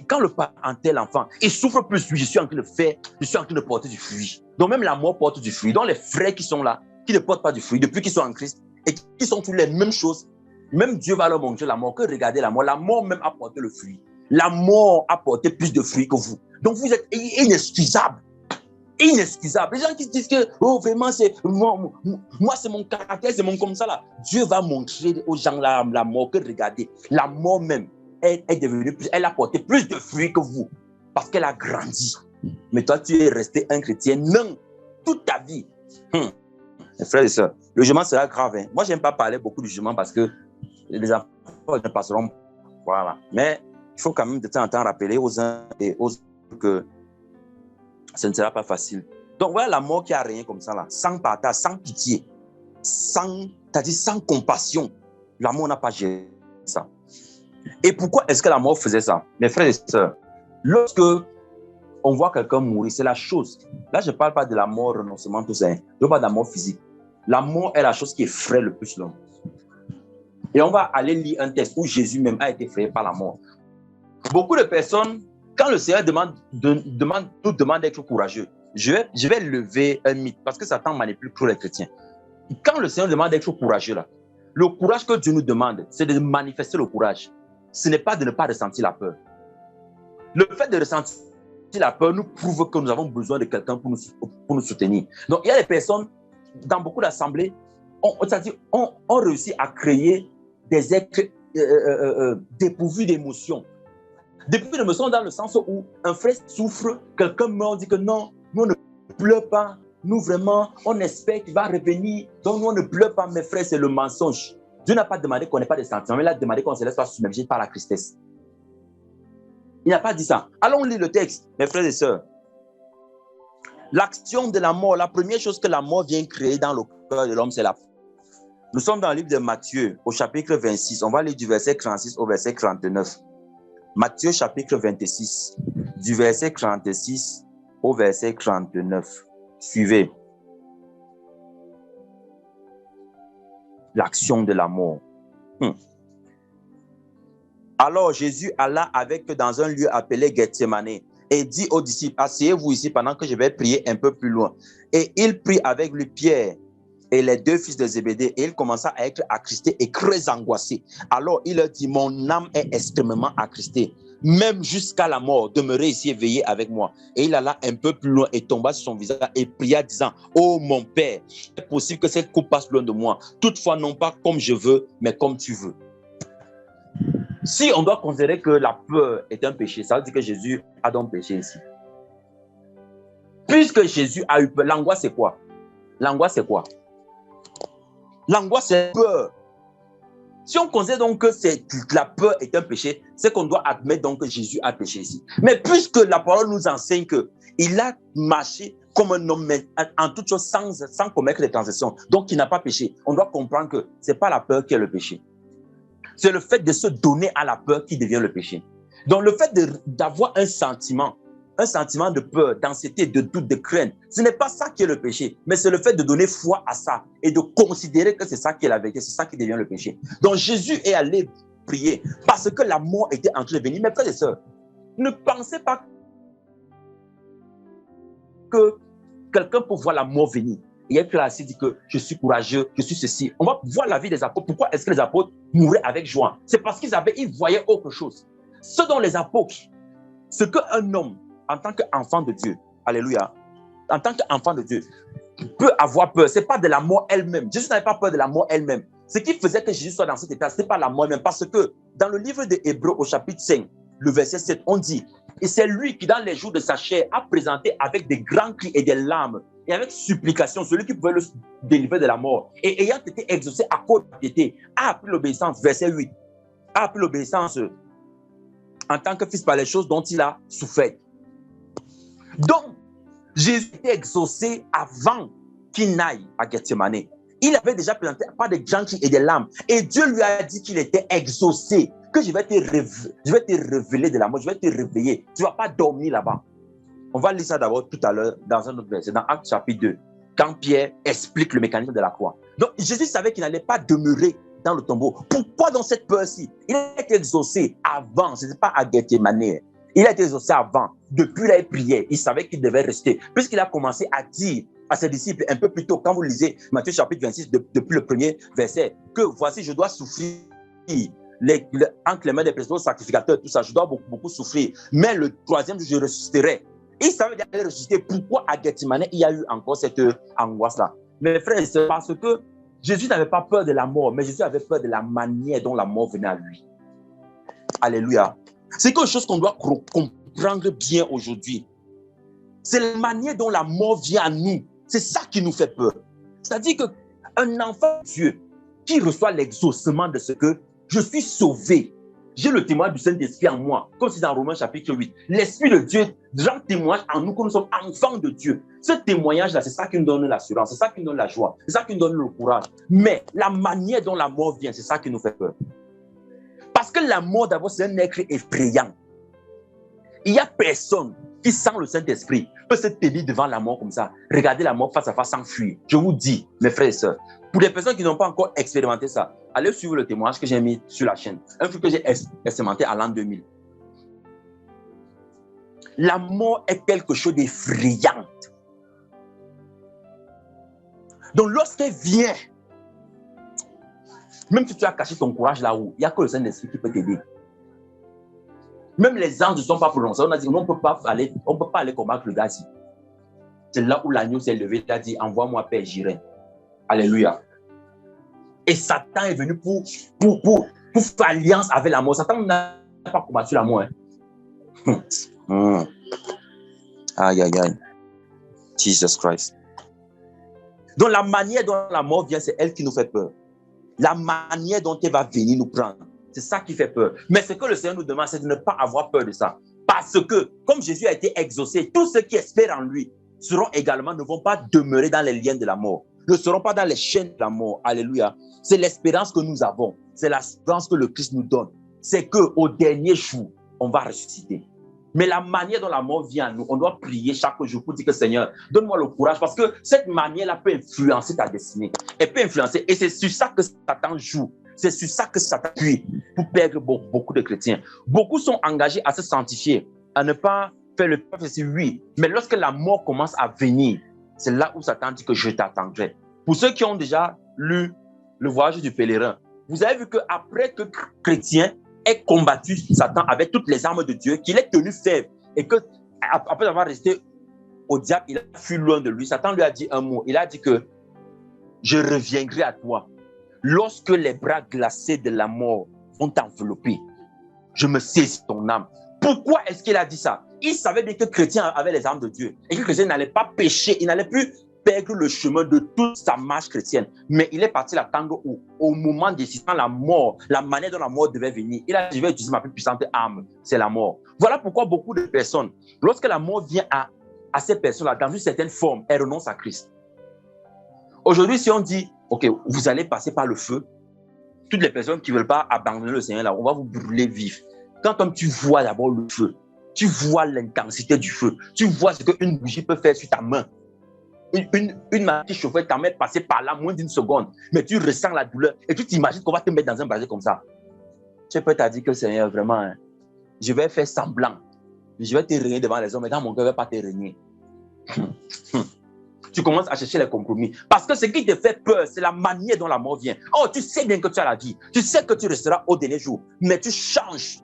quand le parent enterre l'enfant, il souffre plus. Je suis en train de faire, je suis en train de porter du fruit. Donc même la mort porte du fruit. Donc les frères qui sont là, qui ne portent pas du fruit depuis qu'ils sont en Christ et qui sont tous les mêmes choses, même Dieu va leur montrer la mort. Que regardez la mort même a porté le fruit. La mort a porté plus de fruits que vous. Donc vous êtes inexcusable. Inexcusable. Les gens qui disent que vraiment c'est moi c'est mon caractère, c'est mon comme ça là. Dieu va montrer aux gens la mort que regardez, la mort même est devenue plus, elle a porté plus de fruits que vous parce qu'elle a grandi. Mais toi tu es resté un chrétien non toute ta vie. Mes frères et sœurs, le jugement sera grave. Hein. Moi j'aime pas parler beaucoup du jugement parce que les enfants ne passeront. Voilà. Mais il faut quand même de temps en temps rappeler aux uns et aux autres que ce ne sera pas facile. Donc voilà la mort qui a régné comme ça là, sans partage, sans pitié, c'est-à-dire sans compassion. La mort n'a pas géré ça. Et pourquoi est-ce que la mort faisait ça? Mes frères et sœurs, lorsque on voit quelqu'un mourir, c'est la chose. Là, je ne parle pas de la mort, renoncement, tout ça. Je parle de la mort physique. La mort est la chose qui effraie le plus l'homme. Et on va aller lire un texte où Jésus même a été effrayé par la mort. Beaucoup de personnes, quand le Seigneur nous demande d'être courageux, je vais lever un mythe parce que Satan manipule tous les chrétiens. Quand le Seigneur demande d'être courageux, là, le courage que Dieu nous demande, c'est de manifester le courage. Ce n'est pas de ne pas ressentir la peur. Le fait de ressentir la peur nous prouve que nous avons besoin de quelqu'un pour nous soutenir. Donc, il y a des personnes, dans beaucoup d'assemblées, on réussit à créer des êtres dépourvus d'émotions. Dépourvus d'émotions dans le sens où un frère souffre, quelqu'un meurt, on dit que non, nous on ne pleure pas, nous vraiment, on espère qu'il va revenir, donc nous on ne pleure pas, mes frères, c'est le mensonge. Dieu n'a pas demandé qu'on n'ait pas de sentiments, mais il a demandé qu'on se laisse pas submerger par la tristesse. Il n'a pas dit ça. Allons lire le texte, mes frères et sœurs. L'action de la mort, la première chose que la mort vient créer dans le cœur de l'homme, c'est la peur. Nous sommes dans le livre de Matthieu, au chapitre 26. On va lire du verset 36 au verset 39. Matthieu, chapitre 26, du verset 36 au verset 39. Suivez. L'action de la mort. Alors Jésus alla avec eux dans un lieu appelé Gethsemane et dit aux disciples, asseyez-vous ici pendant que je vais prier un peu plus loin. Et il prit avec lui Pierre et les deux fils de Zébédée, et il commença à être attristé et très angoissé. Alors il leur dit, mon âme est extrêmement attristée, même jusqu'à la mort, demeurez ici et veillez avec moi. Et il alla un peu plus loin et tomba sur son visage et pria, disant, oh mon Père, c'est possible que cette coupe passe loin de moi. Toutefois, non pas comme je veux, mais comme tu veux. Si on doit considérer que la peur est un péché, ça veut dire que Jésus a donc péché ici. Puisque Jésus a eu peur, l'angoisse c'est quoi? L'angoisse c'est quoi? L'angoisse c'est peur. Si on considère donc que la peur est un péché, c'est qu'on doit admettre donc que Jésus a péché ici. Mais puisque la parole nous enseigne qu'il a marché comme un homme, mais en toute chose sans commettre des transgressions, donc il n'a pas péché, on doit comprendre que ce n'est pas la peur qui est le péché. C'est le fait de se donner à la peur qui devient le péché. Donc le fait d'avoir un sentiment de peur, d'anxiété, de doute, de crainte, ce n'est pas ça qui est le péché, mais c'est le fait de donner foi à ça et de considérer que c'est ça qui est la vérité, c'est ça qui devient le péché. Donc Jésus est allé prier parce que la mort était en train de venir. Mes frères et sœurs, ne pensez pas que quelqu'un peut voir la mort venir. Il y a quelqu'un qui dit que je suis courageux, je suis ceci. On va voir la vie des apôtres. Pourquoi est-ce que les apôtres mouraient avec joie? C'est parce qu'ils voyaient autre chose. Ce dont les apôtres, ce qu'un homme, en tant qu'enfant de Dieu, alléluia, en tant qu'enfant de Dieu, peut avoir peur. Ce n'est pas de la mort elle-même. Jésus n'avait pas peur de la mort elle-même. Ce qui faisait que Jésus soit dans cet état, ce n'est pas la mort elle-même. Parce que dans le livre des Hébreux, au chapitre 5, le verset 7, on dit, et c'est lui qui, dans les jours de sa chair, a présenté avec des grands cris et des larmes, et avec supplication, celui qui pouvait le délivrer de la mort, et ayant été exaucé à cause de la piété, a appris l'obéissance, verset 8, a appris l'obéissance en tant que fils par les choses dont il a souffert. Donc, Jésus était exaucé avant qu'il n'aille à Gethsemane. Il avait déjà présenté par des grands cris et des larmes, et Dieu lui a dit qu'il était exaucé, que je vais te révéler de la mort, je vais te réveiller, tu ne vas pas dormir là-bas. On va lire ça d'abord tout à l'heure dans un autre verset, dans Actes chapitre 2, quand Pierre explique le mécanisme de la croix. Donc Jésus savait qu'il n'allait pas demeurer dans le tombeau. Pourquoi dans cette peur-ci? Il a été exaucé avant, ce n'est pas à Gethsemane. Il a été exaucé avant, depuis la prière, il savait qu'il devait rester, puisqu'il a commencé à dire à ses disciples un peu plus tôt, quand vous lisez Matthieu chapitre 26, depuis le premier verset, que voici, je dois souffrir entre les mains des principaux sacrificateurs, tout ça, je dois beaucoup souffrir, mais le troisième jour, je ressusciterai. Il savait qu'il allait ressusciter. Pourquoi à Gethsemane, il y a eu encore cette angoisse-là? Mes frères, c'est parce que Jésus n'avait pas peur de la mort, mais Jésus avait peur de la manière dont la mort venait à lui. Alléluia. C'est quelque chose qu'on doit comprendre bien aujourd'hui. C'est la manière dont la mort vient à nous. C'est ça qui nous fait peur. C'est-à-dire qu'un enfant de Dieu qui reçoit l'exaucement de ce que je suis sauvé, j'ai le témoignage du Saint-Esprit en moi, comme c'est dans Romains chapitre 8. L'Esprit de Dieu rend témoignage en nous que nous sommes enfants de Dieu. Ce témoignage-là, c'est ça qui nous donne l'assurance, c'est ça qui nous donne la joie, c'est ça qui nous donne le courage. Mais la manière dont la mort vient, c'est ça qui nous fait peur. Parce que la mort, d'abord, c'est un être effrayant. Il n'y a personne qui sent le Saint-Esprit peut se tenir devant la mort comme ça, regarder la mort face à face sans fuir. Je vous dis, mes frères et sœurs, pour les personnes qui n'ont pas encore expérimenté ça, allez suivre le témoignage que j'ai mis sur la chaîne. Un truc que j'ai expérimenté à l'an 2000. La mort est quelque chose d'effrayant. Donc lorsqu'elle vient, même si tu as caché ton courage là-haut, il n'y a que le Saint-Esprit qui peut t'aider. Même les anges ne sont pas prononcés. On a dit on ne peut pas aller combattre le gars ici. C'est là où l'agneau s'est levé. Il a dit envoie-moi Père, j'irai. Alléluia. Et Satan est venu pour faire alliance avec la mort. Satan n'a pas combattu la mort. Hein. Aïe, aïe, aïe. Jesus Christ. Donc la manière dont la mort vient, c'est elle qui nous fait peur. La manière dont elle va venir nous prendre, c'est ça qui fait peur. Mais ce que le Seigneur nous demande, c'est de ne pas avoir peur de ça. Parce que, comme Jésus a été exaucé, tous ceux qui espèrent en lui seront également, ne vont pas demeurer dans les liens de la mort, ne seront pas dans les chaînes de la mort. Alléluia. C'est l'espérance que nous avons. C'est l'espérance que le Christ nous donne. C'est qu'au dernier jour, on va ressusciter. Mais la manière dont la mort vient à nous, on doit prier chaque jour pour dire que Seigneur, donne-moi le courage, parce que cette manière-là peut influencer ta destinée. Elle peut influencer, et c'est sur ça que Satan joue. C'est sur ça que Satan appuie pour perdre beaucoup de chrétiens. Beaucoup sont engagés à se sanctifier, à ne pas faire le prophétie, oui. Mais lorsque la mort commence à venir, c'est là où Satan dit que je t'attendrai. Pour ceux qui ont déjà lu le voyage du pèlerin, vous avez vu qu'après que chrétien ait combattu Satan avec toutes les armes de Dieu, qu'il ait tenu faible, et que après avoir resté au diable, il a fui loin de lui. Satan lui a dit un mot. Il a dit que je reviendrai à toi lorsque les bras glacés de la mort vont t'envelopper. Je me saisis ton âme. Pourquoi est-ce qu'il a dit ça? Il savait bien que chrétien avait les armes de Dieu et que chrétien n'allait pas pécher, il n'allait plus perdre le chemin de toute sa marche chrétienne. Mais il est parti l'attendre au moment décisif, la mort, la manière dont la mort devait venir. Il a dit, je vais utiliser ma plus puissante arme, c'est la mort. Voilà pourquoi beaucoup de personnes, lorsque la mort vient à ces personnes-là, dans une certaine forme, elles renoncent à Christ. Aujourd'hui, si on dit, OK, vous allez passer par le feu, toutes les personnes qui ne veulent pas abandonner le Seigneur, là, on va vous brûler vif. Quand tu vois d'abord le feu, tu vois l'intensité du feu, tu vois ce qu'une bougie peut faire sur ta main. Une machine chauffée t'en met passer par là moins d'une seconde, mais tu ressens la douleur et tu t'imagines qu'on va te mettre dans un brasier comme ça. Tu peux te dire que Seigneur, vraiment, hein, je vais faire semblant. Je vais te régner devant les hommes, mais dans mon cœur, je ne vais pas te régner. Tu commences à chercher les compromis. Parce que ce qui te fait peur, c'est la manière dont la mort vient. Oh, tu sais bien que tu as la vie. Tu sais que tu resteras au dernier jour. Mais tu changes.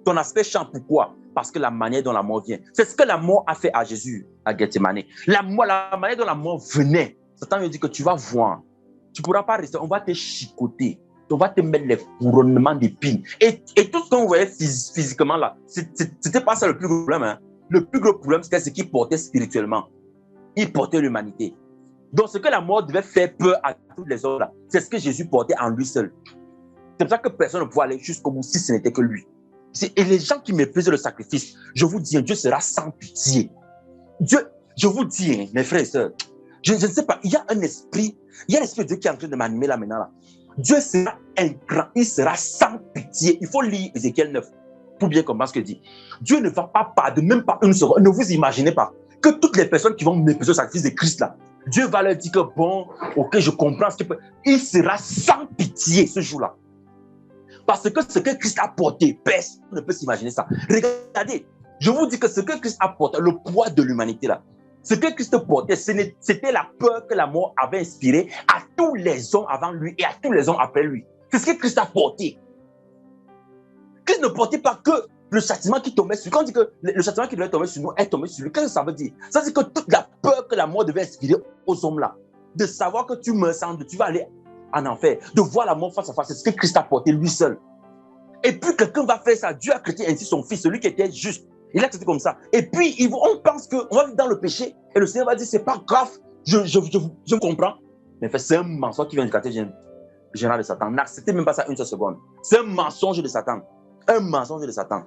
Ton aspect change. Pourquoi? Parce que la manière dont la mort vient. C'est ce que la mort a fait à Jésus, à Gethsemane. La manière dont la mort venait, Satan lui dit que tu vas voir. Tu ne pourras pas rester. On va te chicoter. On va te mettre les couronnements d'épines. Et tout ce qu'on voyait physiquement là, ce n'était pas ça le plus gros problème. Hein. Le plus gros problème, c'était ce qu'il portait spirituellement. Il portait l'humanité. Donc, ce que la mort devait faire peur à tous les autres, c'est ce que Jésus portait en lui seul. C'est pour ça que personne ne pouvait aller jusqu'au bout si ce n'était que lui. Et les gens qui méprisent le sacrifice, je vous dis, Dieu sera sans pitié. Dieu, je vous dis, mes frères et sœurs, je ne sais pas, il y a l'esprit de Dieu qui est en train de m'animer là maintenant. Là. Dieu sera incroyable, il sera sans pitié. Il faut lire Ézéchiel 9 pour bien comprendre ce que dit. Dieu ne va pas pardonner, même pas une seconde. Ne vous imaginez pas que toutes les personnes qui vont mépriser le sacrifice de Christ là, Dieu va leur dire que bon, ok, je comprends ce qu'il peut. Il sera sans pitié ce jour-là. Parce que ce que Christ a porté, personne ne peut s'imaginer ça. Regardez, je vous dis que ce que Christ a porté, le poids de l'humanité là, ce que Christ portait, c'était la peur que la mort avait inspirée à tous les hommes avant lui et à tous les hommes après lui. C'est ce que Christ a porté. Christ ne portait pas que le châtiment qui tombait sur lui. Quand on dit que le châtiment qui devait tomber sur nous est tombé sur lui, qu'est-ce que ça veut dire? Ça veut dire que toute la peur que la mort devait inspirer aux hommes là, de savoir que tu meurs sans Dieu, tu vas aller en enfer, de voir la mort face à face, c'est ce que Christ a porté lui seul. Et puis quelqu'un va faire ça. Dieu a créé ainsi son fils, celui qui était juste. Il a traité comme ça. Et puis on pense qu'on va vivre dans le péché. Et le Seigneur va dire, c'est pas grave, je comprends. Mais c'est un mensonge qui vient du quartier général de Satan. N'acceptez même pas ça une seule seconde. C'est un mensonge de Satan. Un mensonge de Satan.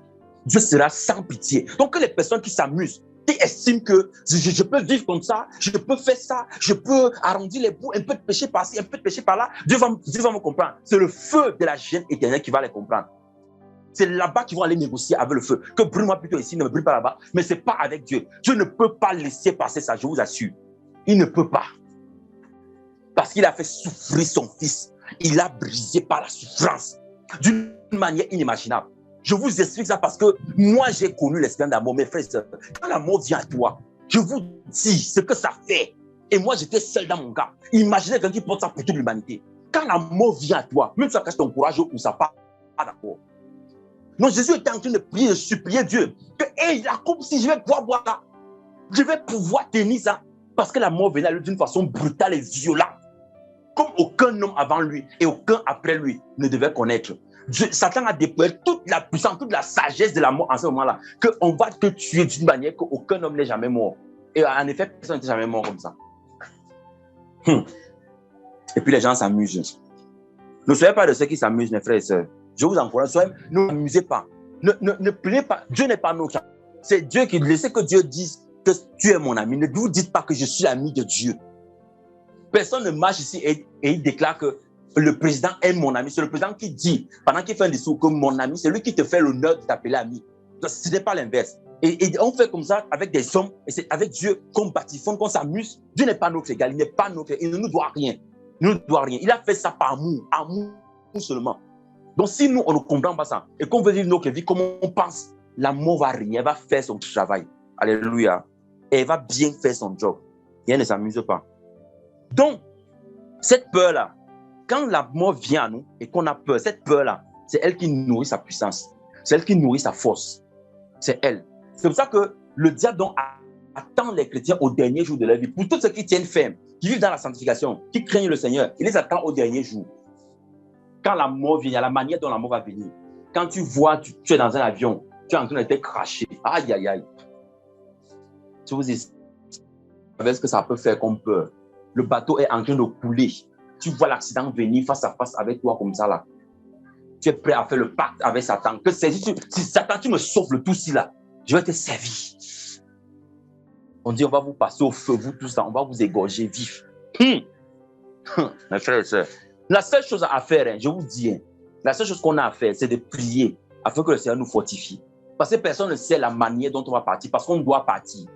Dieu sera sans pitié. Donc que les personnes qui s'amusent, qui estiment que je peux vivre comme ça, je peux faire ça, je peux arrondir les bouts, un peu de péché par-ci, un peu de péché par-là, Dieu va me comprendre. C'est le feu de la gêne éternelle qui va les comprendre. C'est là-bas qu'ils vont aller négocier avec le feu. Que brûle-moi plutôt ici, ne me brûle pas là-bas. Mais ce n'est pas avec Dieu. Dieu ne peut pas laisser passer ça, je vous assure. Il ne peut pas. Parce qu'il a fait souffrir son fils. Il a brisé par la souffrance. D'une manière inimaginable. Je vous explique ça parce que moi, j'ai connu l'expérience d'amour. Mes frères et sœurs, quand l'amour vient à toi, je vous dis ce que ça fait. Et moi, j'étais seul dans mon cas. Imaginez quelqu'un qui porte ça pour toute l'humanité. Quand l'amour vient à toi, même si ça cache ton courage ou ça part, pas d'accord. Non, Jésus était en train de prier, de supplier Dieu. Que, hey, la coupe, si je vais pouvoir boire ça, je vais pouvoir tenir ça. Parce que la mort venait à lui d'une façon brutale et violente. Comme aucun homme avant lui et aucun après lui ne devait connaître. Satan a déployé toute la puissance, toute la sagesse de la mort en ce moment-là. Qu'on va te tuer d'une manière qu'aucun homme n'est jamais mort. Et en effet, personne n'était jamais mort comme ça. Et puis les gens s'amusent. Ne soyez pas de ceux qui s'amusent, mes frères et sœurs. Je vous encourage, ne vous amusez pas. Ne prenez pas. Dieu n'est pas notre ami. C'est Dieu qui laissez que Dieu dise que tu es mon ami. Ne vous dites pas que je suis l'ami de Dieu. Personne ne marche ici et il déclare que le président est mon ami. C'est le président qui dit, pendant qu'il fait un discours, que mon ami, c'est lui qui te fait l'honneur de t'appeler ami. Ce n'est pas l'inverse. Et on fait comme ça avec des hommes, et c'est avec Dieu qu'on bâtiffonne, qu'on s'amuse. Dieu n'est pas notre égal, il n'est pas notre égal, il ne nous doit rien. Il ne nous doit rien. Il a fait ça par amour seulement. Donc si nous, on ne comprend pas ça, et qu'on veut vivre notre vie comme on pense, la mort va rien, elle va faire son travail. Alléluia. Et elle va bien faire son job. Et elle ne s'amuse pas. Donc, cette peur-là, quand la mort vient à nous et qu'on a peur, cette peur-là, c'est elle qui nourrit sa puissance. C'est elle qui nourrit sa force. C'est elle. C'est pour ça que le diable donc attend les chrétiens au dernier jour de leur vie. Pour tous ceux qui tiennent ferme, qui vivent dans la sanctification, qui craignent le Seigneur, il les attend au dernier jour. Quand la mort vient, il y a la manière dont la mort va venir. Quand tu vois, tu es dans un avion, tu es en train de te cracher. Aïe, aïe, aïe. Je vous dis, vous savez ce que ça peut faire comme peur. Le bateau est en train de couler. Tu vois l'accident venir face à face avec toi comme ça là. Tu es prêt à faire le pacte avec Satan. Que si Satan, tu me sauves le tout ci là, je vais te servir. On dit, on va vous passer au feu, vous tous là, on va vous égorger vif. Mes frères et sœurs, la seule chose à faire, je vous dis, la seule chose qu'on a à faire, c'est de prier afin que le Seigneur nous fortifie. Parce que personne ne sait la manière dont on va partir, parce qu'on doit partir.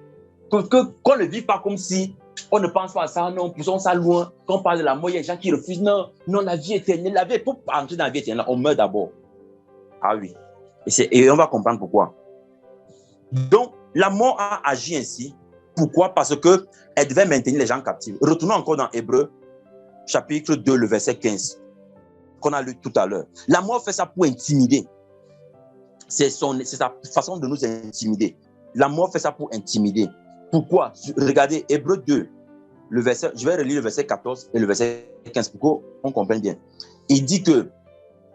Qu'on ne vive pas comme si on ne pense pas à ça, non, poussons ça loin. Quand on parle de la mort, il y a des gens qui refusent. Non, la vie éternelle, pour entrer dans la vie éternelle, on meurt d'abord. Ah oui. Et on va comprendre pourquoi. Donc, la mort a agi ainsi. Pourquoi? Parce qu'elle devait maintenir les gens captifs. Retournons encore dans Hébreux, chapitre 2, le verset 15, qu'on a lu tout à l'heure. La mort fait ça pour intimider. C'est sa façon de nous intimider. La mort fait ça pour intimider. Pourquoi? Regardez, Hébreux 2, le verset, je vais relire le verset 14 et le verset 15 pour qu'on comprenne bien. Il dit que,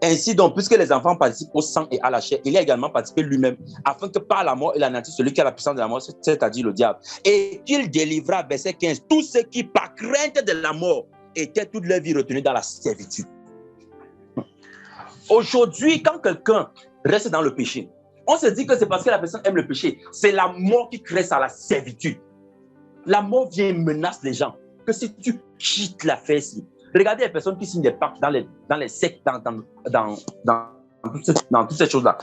ainsi donc, puisque les enfants participent au sang et à la chair, il a également participé lui-même, afin que par la mort, il anéantisse celui qui a la puissance de la mort, c'est-à-dire le diable. Et qu'il délivra, verset 15, tous ceux qui, par crainte de la mort, étaient toute leur vie retenus dans la servitude. Aujourd'hui, quand quelqu'un reste dans le péché, on se dit que c'est parce que la personne aime le péché. C'est la mort qui crée ça, la servitude. La mort vient et menace les gens. Que si tu quittes l'affaire-ci, regardez les personnes qui signent des pactes dans les sectes, dans toutes ces choses-là.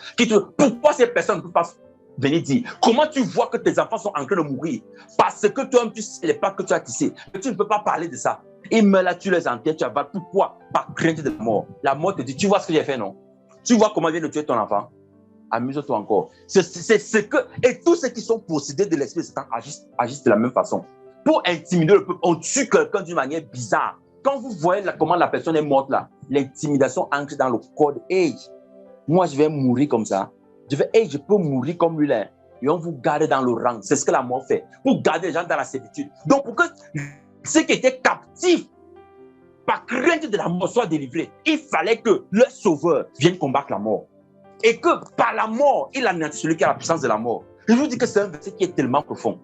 Pourquoi ces personnes ne peuvent pas venir dire comment tu vois que tes enfants sont en train de mourir? Parce que toi-même, tu sais les pactes que tu as tissés. Mais tu ne peux pas parler de ça. Ils meurent là, tu les enterres, tu avales. Pourquoi? Par crainte de la mort. La mort te dit, tu vois ce que j'ai fait, non? Tu vois comment vient de tuer ton enfant? Amuse-toi encore. C'est ce que... Et tous ceux qui sont possédés de l'esprit de Satan agissent de la même façon. Pour intimider le peuple, on tue quelqu'un d'une manière bizarre. Quand vous voyez comment la personne est morte là, l'intimidation entre dans le code. Hey, moi je vais mourir comme ça. Je peux mourir comme lui là. Et on vous garde dans le rang. C'est ce que la mort fait. Pour garder les gens dans la servitude. Donc pour que ceux qui étaient captifs par crainte de la mort soient délivrés, il fallait que le sauveur vienne combattre la mort. Et que par la mort, il anéantit celui qui a la puissance de la mort. Je vous dis que c'est un verset qui est tellement profond.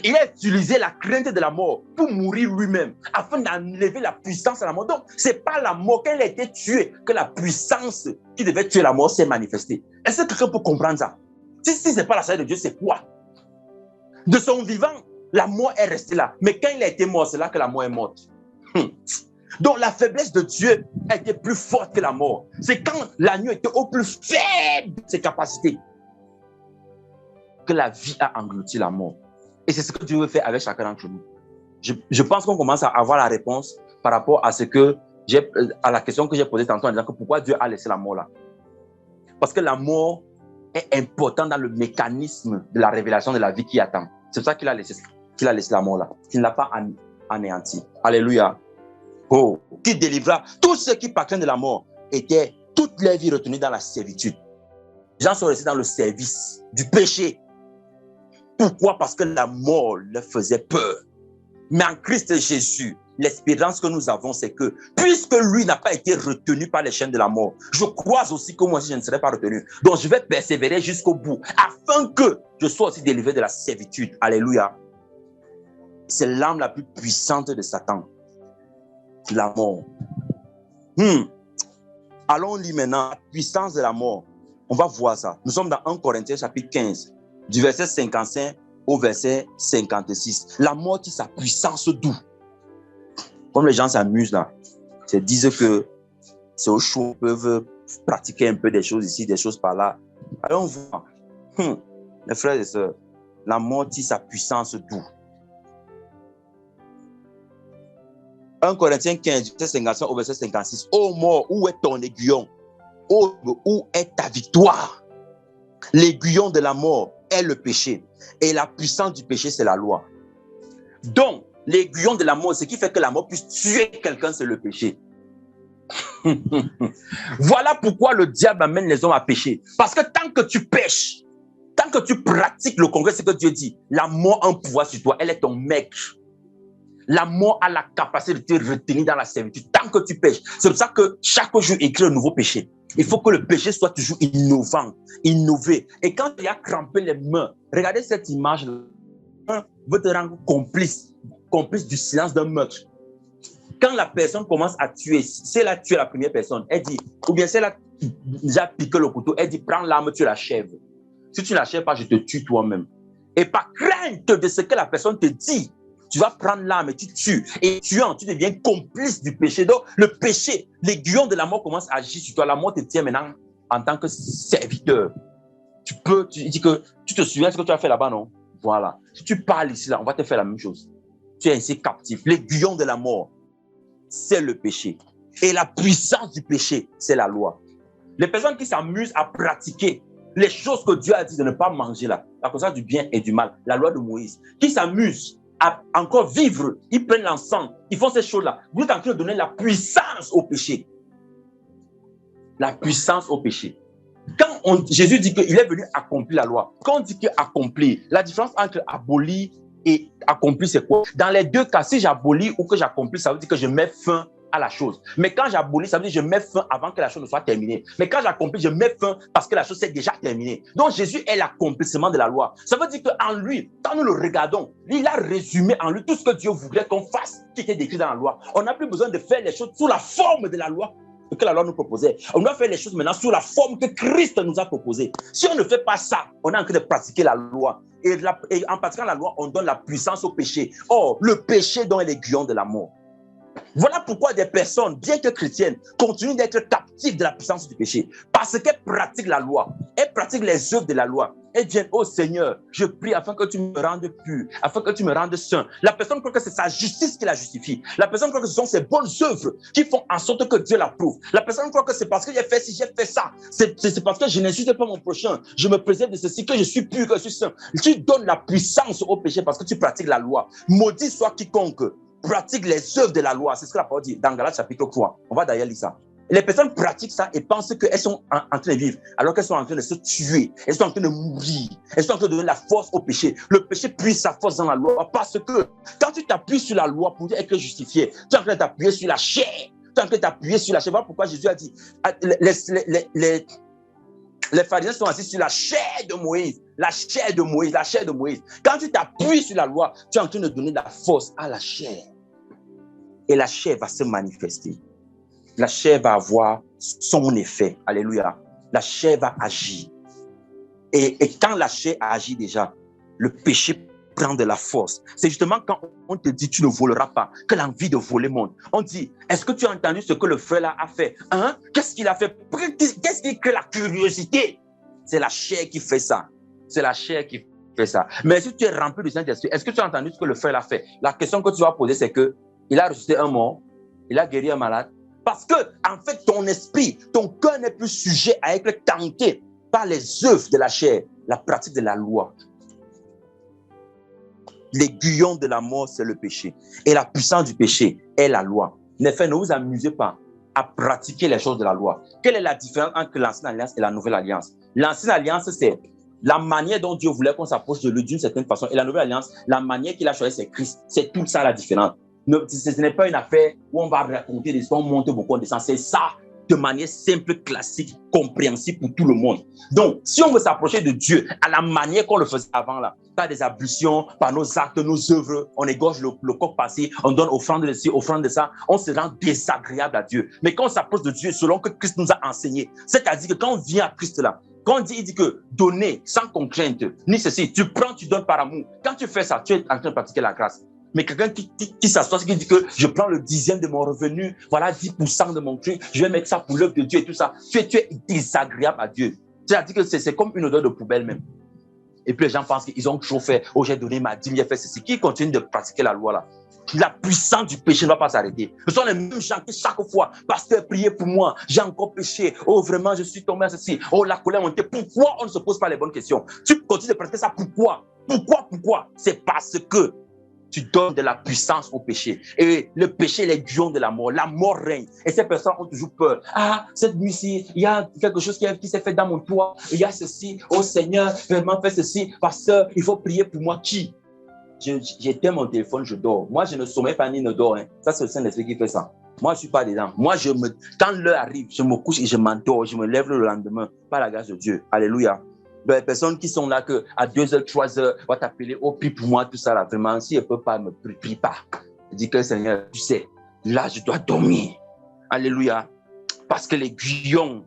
Il a utilisé la crainte de la mort pour mourir lui-même, afin d'enlever la puissance de la mort. Donc, ce n'est pas la mort, qu'elle a été tuée, que la puissance qui devait tuer la mort s'est manifestée. Est-ce que quelqu'un peut comprendre ça? Si ce n'est pas la sagesse de Dieu, c'est quoi? De son vivant, la mort est restée là. Mais quand il a été mort, c'est là que la mort est morte. Donc la faiblesse de Dieu a été plus forte que la mort. C'est quand l'agneau était au plus faible de ses capacités que la vie a englouti la mort. Et c'est ce que Dieu veut faire avec chacun d'entre nous. Je pense qu'on commence à avoir la réponse par rapport à à la question que j'ai posée tantôt en disant que pourquoi Dieu a laissé la mort là. Parce que la mort est importante dans le mécanisme de la révélation de la vie qui attend. C'est pour ça qu'il a laissé la mort là. Qu'il ne l'a pas anéanti. Alléluia. Oh, qui délivra tous ceux qui, par crainte de la mort, étaient toute leur vie retenue dans la servitude. Les gens sont restés dans le service du péché. Pourquoi? Parce que la mort leur faisait peur. Mais en Christ Jésus, l'espérance que nous avons, c'est que puisque lui n'a pas été retenu par les chaînes de la mort, je crois aussi que moi aussi je ne serai pas retenu. Donc je vais persévérer jusqu'au bout afin que je sois aussi délivré de la servitude. Alléluia. C'est l'arme la plus puissante de Satan. La mort. Allons lire maintenant la puissance de la mort. On va voir ça. Nous sommes dans 1 Corinthiens chapitre 15, du verset 55 au verset 56. La mort qui sa puissance d'où? Comme les gens s'amusent là, ils disent que c'est au chaud, ils peuvent pratiquer un peu des choses ici, des choses par là. Allons voir. Les frères et sœurs, la mort qui sa puissance d'où? 1 Corinthiens 15, verset 55 au verset 56. Ô mort, où est ton aiguillon? Où est ta victoire? L'aiguillon de la mort est le péché. Et la puissance du péché, c'est la loi. Donc, l'aiguillon de la mort, ce qui fait que la mort puisse tuer quelqu'un, c'est le péché. Voilà pourquoi le diable amène les hommes à pécher. Parce que tant que tu pêches, tant que tu pratiques le congrès, c'est que Dieu dit, la mort a un pouvoir sur toi, elle est ton maître. La mort a la capacité de te retenir dans la servitude tant que tu pêches. C'est pour ça que chaque jour écrit un nouveau péché. Il faut que le péché soit toujours innovant, innové. Et quand il a crampé les mains, regardez cette image. Un veut te rendre complice du silence d'un meurtre. Quand la personne commence à tuer, si elle a tué la première personne, elle dit, ou bien si elle a déjà piqué le couteau, elle dit, prends l'arme, tu l'achèves. Si tu ne l'achèves pas, je te tue toi-même. Et par crainte de ce que la personne te dit, tu vas prendre l'arme et tu tues. Et tuant, tu deviens complice du péché. Donc, le péché, l'aiguillon de la mort commence à agir sur toi. La mort te tient maintenant en tant que serviteur. Tu dis que tu te souviens de ce que tu as fait là-bas, non? Voilà. Si tu parles ici, là, on va te faire la même chose. Tu es ainsi captif. L'aiguillon de la mort, c'est le péché. Et la puissance du péché, c'est la loi. Les personnes qui s'amusent à pratiquer les choses que Dieu a dit de ne pas manger là, la connaissance du bien et du mal, la loi de Moïse, qui s'amusent à encore vivre, ils prennent l'encens, ils font ces choses-là. Vous êtes en train de donner la puissance au péché. La puissance au péché. Quand Jésus dit qu'il est venu accomplir la loi, quand on dit que accomplir, la différence entre abolir et accomplir, c'est quoi? Dans les deux cas, si j'abolis ou que j'accomplis, ça veut dire que je mets fin à la chose. Mais quand j'abolis, ça veut dire que je mets fin avant que la chose ne soit terminée. Mais quand j'accomplis, je mets fin parce que la chose est déjà terminée. Donc Jésus est l'accomplissement de la loi. Ça veut dire qu'en lui, quand nous le regardons, il a résumé en lui tout ce que Dieu voulait qu'on fasse, qui était décrit dans la loi. On n'a plus besoin de faire les choses sous la forme de la loi que la loi nous proposait. On doit faire les choses maintenant sous la forme que Christ nous a proposée. Si on ne fait pas ça, on est en train de pratiquer la loi. Et en pratiquant la loi, on donne la puissance au péché. Or, le péché donne l'aiguillon de la mort. Voilà pourquoi des personnes, bien que chrétiennes, continuent d'être captives de la puissance du péché. Parce qu'elles pratiquent la loi. Elles pratiquent les œuvres de la loi. Elles viennent, oh Seigneur, je prie afin que tu me rendes pur, afin que tu me rendes saint. La personne croit que c'est sa justice qui la justifie. La personne croit que ce sont ses bonnes œuvres qui font en sorte que Dieu l'approuve. La personne croit que c'est parce que j'ai fait ci, j'ai fait ça. C'est parce que je n'insulte pas mon prochain. Je me préserve de ceci, que je suis pur, que je suis saint. Tu donnes la puissance au péché parce que tu pratiques la loi. Maudit soit quiconque pratique les œuvres de la loi. C'est ce que la parole dit dans Galates chapitre 3. On va d'ailleurs lire ça. Les personnes pratiquent ça et pensent qu'elles sont en train de vivre, alors qu'elles sont en train de se tuer. Elles sont en train de mourir. Elles sont en train de donner la force au péché. Le péché puise sa force dans la loi parce que quand tu t'appuies sur la loi pour être justifié, tu es en train de t'appuyer sur la chair. Tu es en train de t'appuyer sur la chair. Voilà pourquoi Jésus a dit les pharisiens sont assis sur la chair de Moïse. La chair de Moïse, la chair de Moïse. Quand tu t'appuies sur la loi, tu es en train de donner la force à la chair. Et la chair va se manifester. La chair va avoir son effet. Alléluia. La chair va agir. Et quand la chair agit déjà, le péché prend de la force. C'est justement quand on te dit tu ne voleras pas que l'envie de voler monte. On dit, est-ce que tu as entendu ce que le frère là a fait? Hein? Qu'est-ce qu'il a fait? Qu'est-ce qui crée la curiosité? C'est la chair qui fait ça. C'est la chair qui fait ça. Mais si tu es rempli du Saint-Esprit, est-ce que tu as entendu ce que le frère là a fait? La question que tu vas poser, c'est que il a ressuscité un mort, il a guéri un malade. Parce que, en fait, ton esprit, ton cœur n'est plus sujet à être tenté par les œuvres de la chair, la pratique de la loi. L'aiguillon de la mort, c'est le péché. Et la puissance du péché est la loi. En effet, ne vous amusez pas à pratiquer les choses de la loi. Quelle est la différence entre l'ancienne alliance et la nouvelle alliance? L'ancienne alliance, c'est la manière dont Dieu voulait qu'on s'approche de lui d'une certaine façon. Et la nouvelle alliance, la manière qu'il a choisi, c'est Christ. C'est tout ça la différence. Ce n'est pas une affaire où on va raconter des histoires, on monte beaucoup, on descend. C'est ça de manière simple, classique, compréhensible pour tout le monde. Donc, si on veut s'approcher de Dieu à la manière qu'on le faisait avant, là, par des ablutions, par nos actes, nos œuvres, on égorge le coq passé, on donne offrande de ci, offrande de ça, on se rend désagréable à Dieu. Mais quand on s'approche de Dieu selon que Christ nous a enseigné, c'est-à-dire que quand on vient à Christ là, quand il dit que donner sans contrainte, ni ceci, tu prends, tu donnes par amour. Quand tu fais ça, tu es en train de pratiquer la grâce. Mais quelqu'un qui s'assoit, qui dit que je prends le 10e de mon revenu, voilà 10% de mon truc, je vais mettre ça pour l'œuvre de Dieu et tout ça. Tu es désagréable à Dieu. C'est-à-dire que c'est comme une odeur de poubelle même. Et puis les gens pensent qu'ils ont toujours fait, oh j'ai donné ma dîme, j'ai fait ceci. Qui continue de pratiquer la loi là? La puissance du péché ne va pas s'arrêter. Ce sont les mêmes gens qui chaque fois, pasteur, priez pour moi, j'ai encore péché, oh vraiment je suis tombé à ceci, oh la colère montée. Pourquoi on ne se pose pas les bonnes questions? Tu continues de pratiquer ça, pourquoi? Pourquoi? C'est parce que tu donnes de la puissance au péché. Et le péché est l'aiguillon de la mort règne. Et ces personnes ont toujours peur. Ah, cette nuit-ci, il y a quelque chose qui s'est fait dans mon toit, il y a ceci, oh Seigneur, vraiment fais ceci, pasteur, il faut prier pour moi. Qui? J'éteins mon téléphone, je dors. Moi, je ne sommeille pas ni ne dors. Hein. Ça, c'est le Saint-Esprit qui fait ça. Moi, je ne suis pas dedans. Moi, quand l'heure arrive, je me couche et je m'endors. Je me lève le lendemain par la grâce de Dieu. Alléluia. Les personnes qui sont là à 2h, 3h, vont t'appeler, oh, prie pour moi, tout ça là. Vraiment, si elles ne peuvent pas me prie pas. Je dis que Seigneur, tu sais, là, je dois dormir. Alléluia. Parce que l'aiguillon,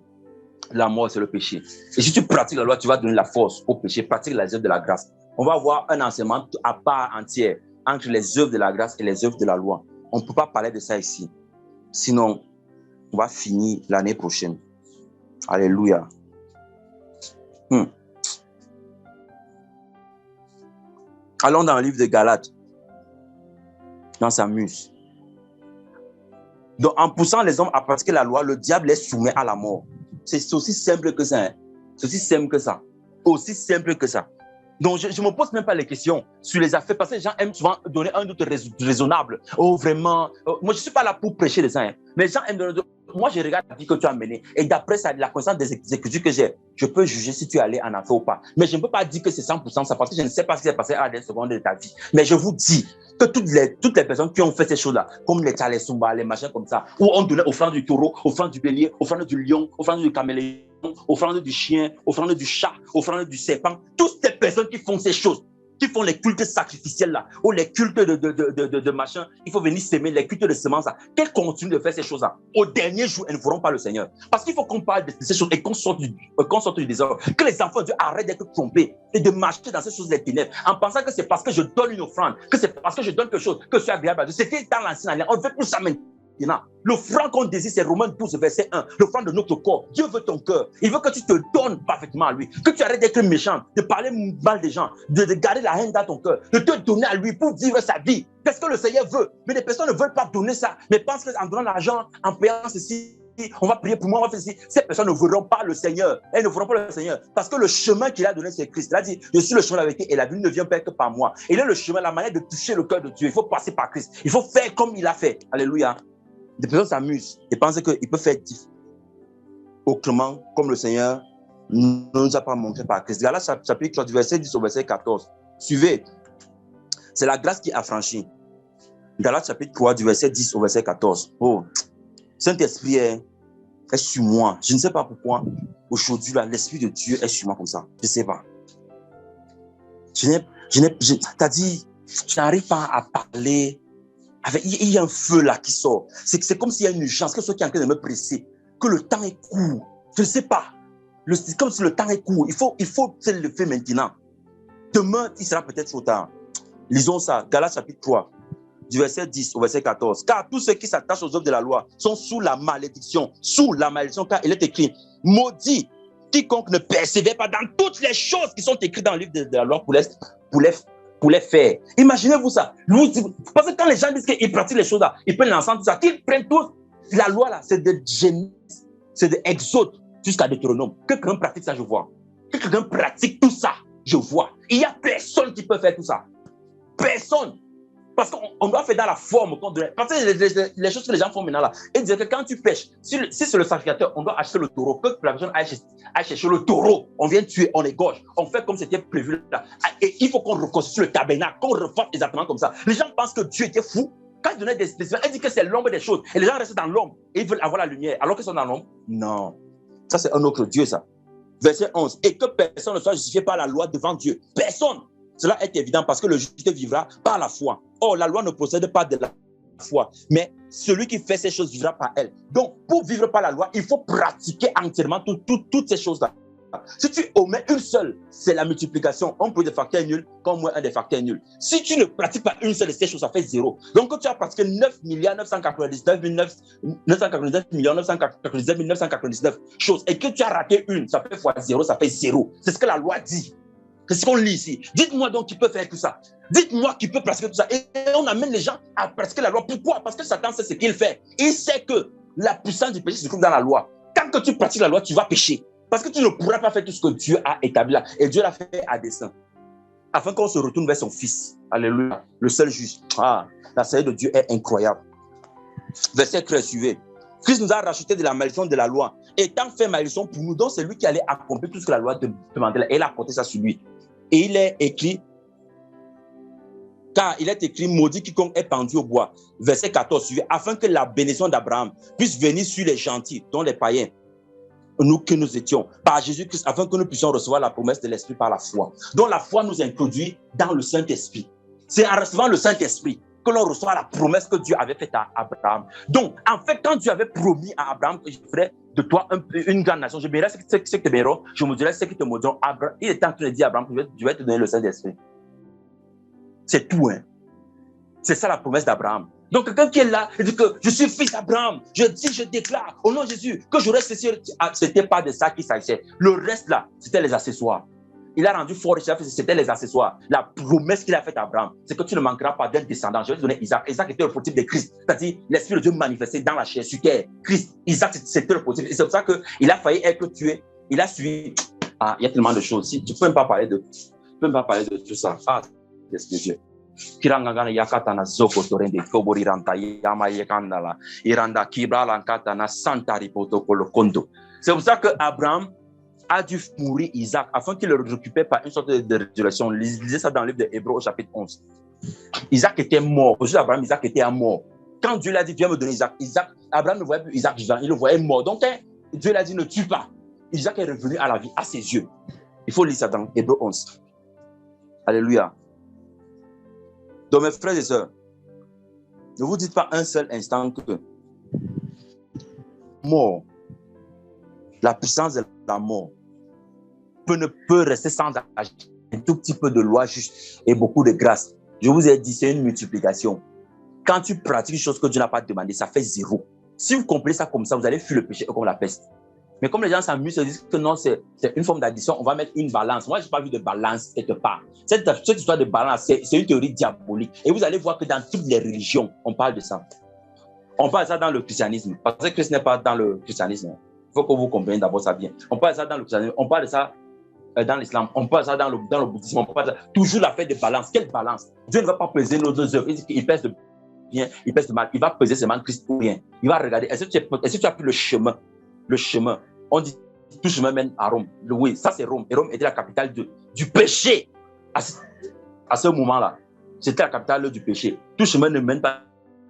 la mort, c'est le péché. Et si tu pratiques la loi, tu vas donner la force au péché. Pratique les œuvres de la grâce. On va avoir un enseignement à part entière entre les œuvres de la grâce et les œuvres de la loi. On ne peut pas parler de ça ici. Sinon, on va finir l'année prochaine. Alléluia. Allons dans le livre de Galates, dans sa muse. Donc, en poussant les hommes à pratiquer la loi, le diable les soumet à la mort. C'est aussi simple que ça. Hein. C'est aussi simple que ça. Aussi simple que ça. Donc, je ne me pose même pas les questions sur les affaires parce que les gens aiment souvent donner un doute raisonnable. Oh, vraiment. Moi, je ne suis pas là pour prêcher les gens. Hein. Mais les gens aiment donner. Moi, je regarde la vie que tu as menée et d'après ça, la connaissance des Écritures que j'ai, je peux juger si tu es allé en enfer ou pas. Mais je ne peux pas dire que c'est 100% ça parce que je ne sais pas ce qui s'est passé à des secondes de ta vie. Mais je vous dis que toutes les personnes qui ont fait ces choses-là, comme les Tchalé Sumba, les machins comme ça, où on donnait offrande du taureau, offrande du bélier, offrande du lion, offrande du caméléon, offrande du chien, offrande du chat, offrande du serpent, toutes ces personnes qui font ces choses, qui font les cultes sacrificiels là, ou les cultes de machin, il faut venir s'aimer, les cultes de semences là, qu'elles continuent de faire ces choses là. Au dernier jour, elles ne feront pas le Seigneur. Parce qu'il faut qu'on parle de ces choses et qu'on sorte du désordre. Que les enfants de Dieu arrêtent d'être trompés et de marcher dans ces choses des ténèbres en pensant que c'est parce que je donne une offrande, que c'est parce que je donne quelque chose, que c'est agréable à Dieu. C'était dans l'ancienne alliance. On ne fait plus ça maintenant. L'offrande qu'on désire, c'est Romains 12, verset 1. L'offrande de notre corps. Dieu veut ton cœur. Il veut que tu te donnes parfaitement à lui. Que tu arrêtes d'être méchant, de parler mal des gens, de garder la haine dans ton cœur, de te donner à lui pour vivre sa vie. Qu'est-ce que le Seigneur veut? Mais les personnes ne veulent pas donner ça, mais pensent qu'en donnant l'argent, en payant ceci, on va prier pour moi, on va faire ceci. Ces personnes ne verront pas le Seigneur. Elles ne verront pas le Seigneur. Parce que le chemin qu'il a donné, c'est Christ. Il a dit, je suis le chemin de la vérité et la vie ne vient pas que par moi. Et là, le chemin, la manière de toucher le cœur de Dieu, il faut passer par Christ. Il faut faire comme il a fait. Alléluia. Des personnes s'amusent et pensent qu'ils peuvent faire autrement comme le Seigneur ne nous a pas montré par Christ. Galates chapitre 3, du verset 10 au verset 14. Suivez. C'est la grâce qui affranchit. Galates chapitre 3, du verset 10 au verset 14. Oh, Saint-Esprit est sur moi. Je ne sais pas pourquoi. Aujourd'hui, l'Esprit de Dieu est sur moi comme ça. Je ne sais pas. T'as dit, je n'arrive pas à parler. Il y a un feu là qui sort. C'est comme s'il y a une urgence, quelque chose qui est en train de me presser. Que le temps est court. Je ne sais pas. C'est comme si le temps est court. Il faut le faire maintenant. Demain, il sera peut-être trop tard. Lisons ça. Galates chapitre 3, du verset 10 au verset 14. Car tous ceux qui s'attachent aux œuvres de la loi sont sous la malédiction. Sous la malédiction, car il est écrit, maudit quiconque ne persévère pas dans toutes les choses qui sont écrites dans le livre de la loi pour les faire. Imaginez-vous ça. Parce que quand les gens disent qu'ils pratiquent les choses là, ils prennent l'ensemble, tout ça, qu'ils prennent tout. La loi là, c'est de Genèse, c'est de Exode jusqu'à Deutéronome. Que quelqu'un pratique ça, je vois. Que quelqu'un pratique tout ça, je vois. Il n'y a personne qui peut faire tout ça. Personne. Parce qu'on doit faire dans la forme qu'on donne. Parce que les choses que les gens font maintenant là, ils disent que quand tu pêches, si c'est le sacrificateur, on doit acheter le taureau. Que la personne aille chercher le taureau, on vient tuer, on égorge, on fait comme c'était prévu là. Et il faut qu'on reconstitue le tabernacle, qu'on refasse exactement comme ça. Les gens pensent que Dieu était fou. Quand il donnait des spécimens, il dit que c'est l'ombre des choses. Et les gens restent dans l'ombre et ils veulent avoir la lumière, alors qu'ils sont dans l'ombre. Non. Ça, c'est un autre Dieu, ça. Verset 11. Et que personne ne soit justifié par la loi devant Dieu. Personne. Cela est évident parce que le juste vivra par la foi. Or, la loi ne procède pas de la foi, mais celui qui fait ces choses vivra par elle. Donc, pour vivre par la loi, il faut pratiquer entièrement toutes ces choses-là. Si tu omets une seule, c'est la multiplication. Un plus de facteurs nuls comme moins un des facteurs nuls. Si tu ne pratiques pas une seule de ces choses, ça fait 0. Donc, quand tu as pratiqué 9 999 999 choses et que tu as raté une, ça fait fois 0, ça fait 0. C'est ce que la loi dit. C'est ce qu'on lit ici. Dites-moi donc qui peut faire tout ça. Dites-moi qui peut pratiquer tout ça. Et on amène les gens à pratiquer la loi. Pourquoi? Parce que Satan sait ce qu'il fait. Il sait que la puissance du péché se trouve dans la loi. Tant que tu pratiques la loi, tu vas pécher. Parce que tu ne pourras pas faire tout ce que Dieu a établi là. Et Dieu l'a fait à dessein. Afin qu'on se retourne vers son Fils. Alléluia. Le seul juste. La sagesse de Dieu est incroyable. Verset 13, suivez. Christ nous a racheté de la malédiction de la loi. Étant fait malédiction pour nous, donc c'est lui qui allait accomplir tout ce que la loi demandait. Et il a porté ça sur lui. Et il est écrit, car il est écrit, maudit quiconque est pendu au bois. Verset 14, suivez. Afin que la bénédiction d'Abraham puisse venir sur les gentils, dont les païens, nous que nous étions, par Jésus-Christ, afin que nous puissions recevoir la promesse de l'Esprit par la foi. Donc la foi nous introduit dans le Saint-Esprit. C'est en recevant le Saint-Esprit que l'on reçoit la promesse que Dieu avait faite à Abraham. Donc, en fait, quand Dieu avait promis à Abraham que je ferais de toi une grande nation, je bénirai ceux qui te béniront, je maudirai ceux qui te maudiront. Il était en train de dire à Abraham que je vais te donner le Saint-Esprit. C'est tout, hein. C'est ça la promesse d'Abraham. Donc, quelqu'un qui est là, il dit que je suis fils d'Abraham. Je déclare au nom de Jésus que j'aurai ceci. C'était pas de ça qu'il s'agissait. Le reste là, c'était les accessoires. Il a rendu fort, c'était les accessoires. La promesse qu'il a faite à Abraham, c'est que tu ne manqueras pas d'un descendant. Je vais te donner Isaac. Isaac était le prototype de Christ. C'est-à-dire l'Esprit de Dieu manifesté dans la chair, sur terre. Christ, Isaac, c'était le prototype. Et c'est pour ça qu'il a failli être tué. Il a suivi. Il y a tellement de choses. Si, tu ne peux même pas parler de tout ça. Qu'est-ce que Dieu. C'est pour ça que Abraham a dû mourir Isaac afin qu'il le récupère par une sorte de résurrection. Lisez ça dans le livre de Hébreux au chapitre 11. Isaac était mort. Au sujet d'Abraham, Isaac était mort. Quand Dieu l'a dit, viens me donner Isaac, Abraham ne voyait plus Isaac vivant, il le voyait mort. Donc, Dieu l'a dit, ne tue pas. Isaac est revenu à la vie à ses yeux. Il faut lire ça dans Hébreux 11. Alléluia. Donc, mes frères et sœurs, ne vous dites pas un seul instant que mort, la puissance de la mort, ne peut rester sans agir. Un tout petit peu de loi juste et beaucoup de grâce. Je vous ai dit, c'est une multiplication. Quand tu pratiques une chose que Dieu n'a pas demandé, ça fait 0. Si vous comprenez ça comme ça, vous allez fuir le péché comme la peste. Mais comme les gens s'amusent, ils disent que non, c'est une forme d'addition, on va mettre une balance. Moi, je n'ai pas vu de balance quelque part. Cette histoire de balance, c'est une théorie diabolique. Et vous allez voir que dans toutes les religions, on parle de ça. On parle de ça dans le christianisme. Parce que Christ n'est pas dans le christianisme. Il faut que vous compreniez d'abord ça bien. On parle de ça dans le christianisme. On parle de ça dans l'islam. On parle de ça dans le bouddhisme. On parle de ça. Toujours l'affaire de balance. Quelle balance? Dieu ne va pas peser nos deux œuvres. Il dit qu'il pèse de bien, il pèse de mal. Il va peser seulement Christ ou rien. Il va regarder. Est-ce que tu as pris le chemin? Le chemin. On dit tout chemin mène à Rome. Oui, ça c'est Rome. Et Rome était la capitale du péché. À ce moment-là, c'était la capitale du péché. Tout chemin ne mène pas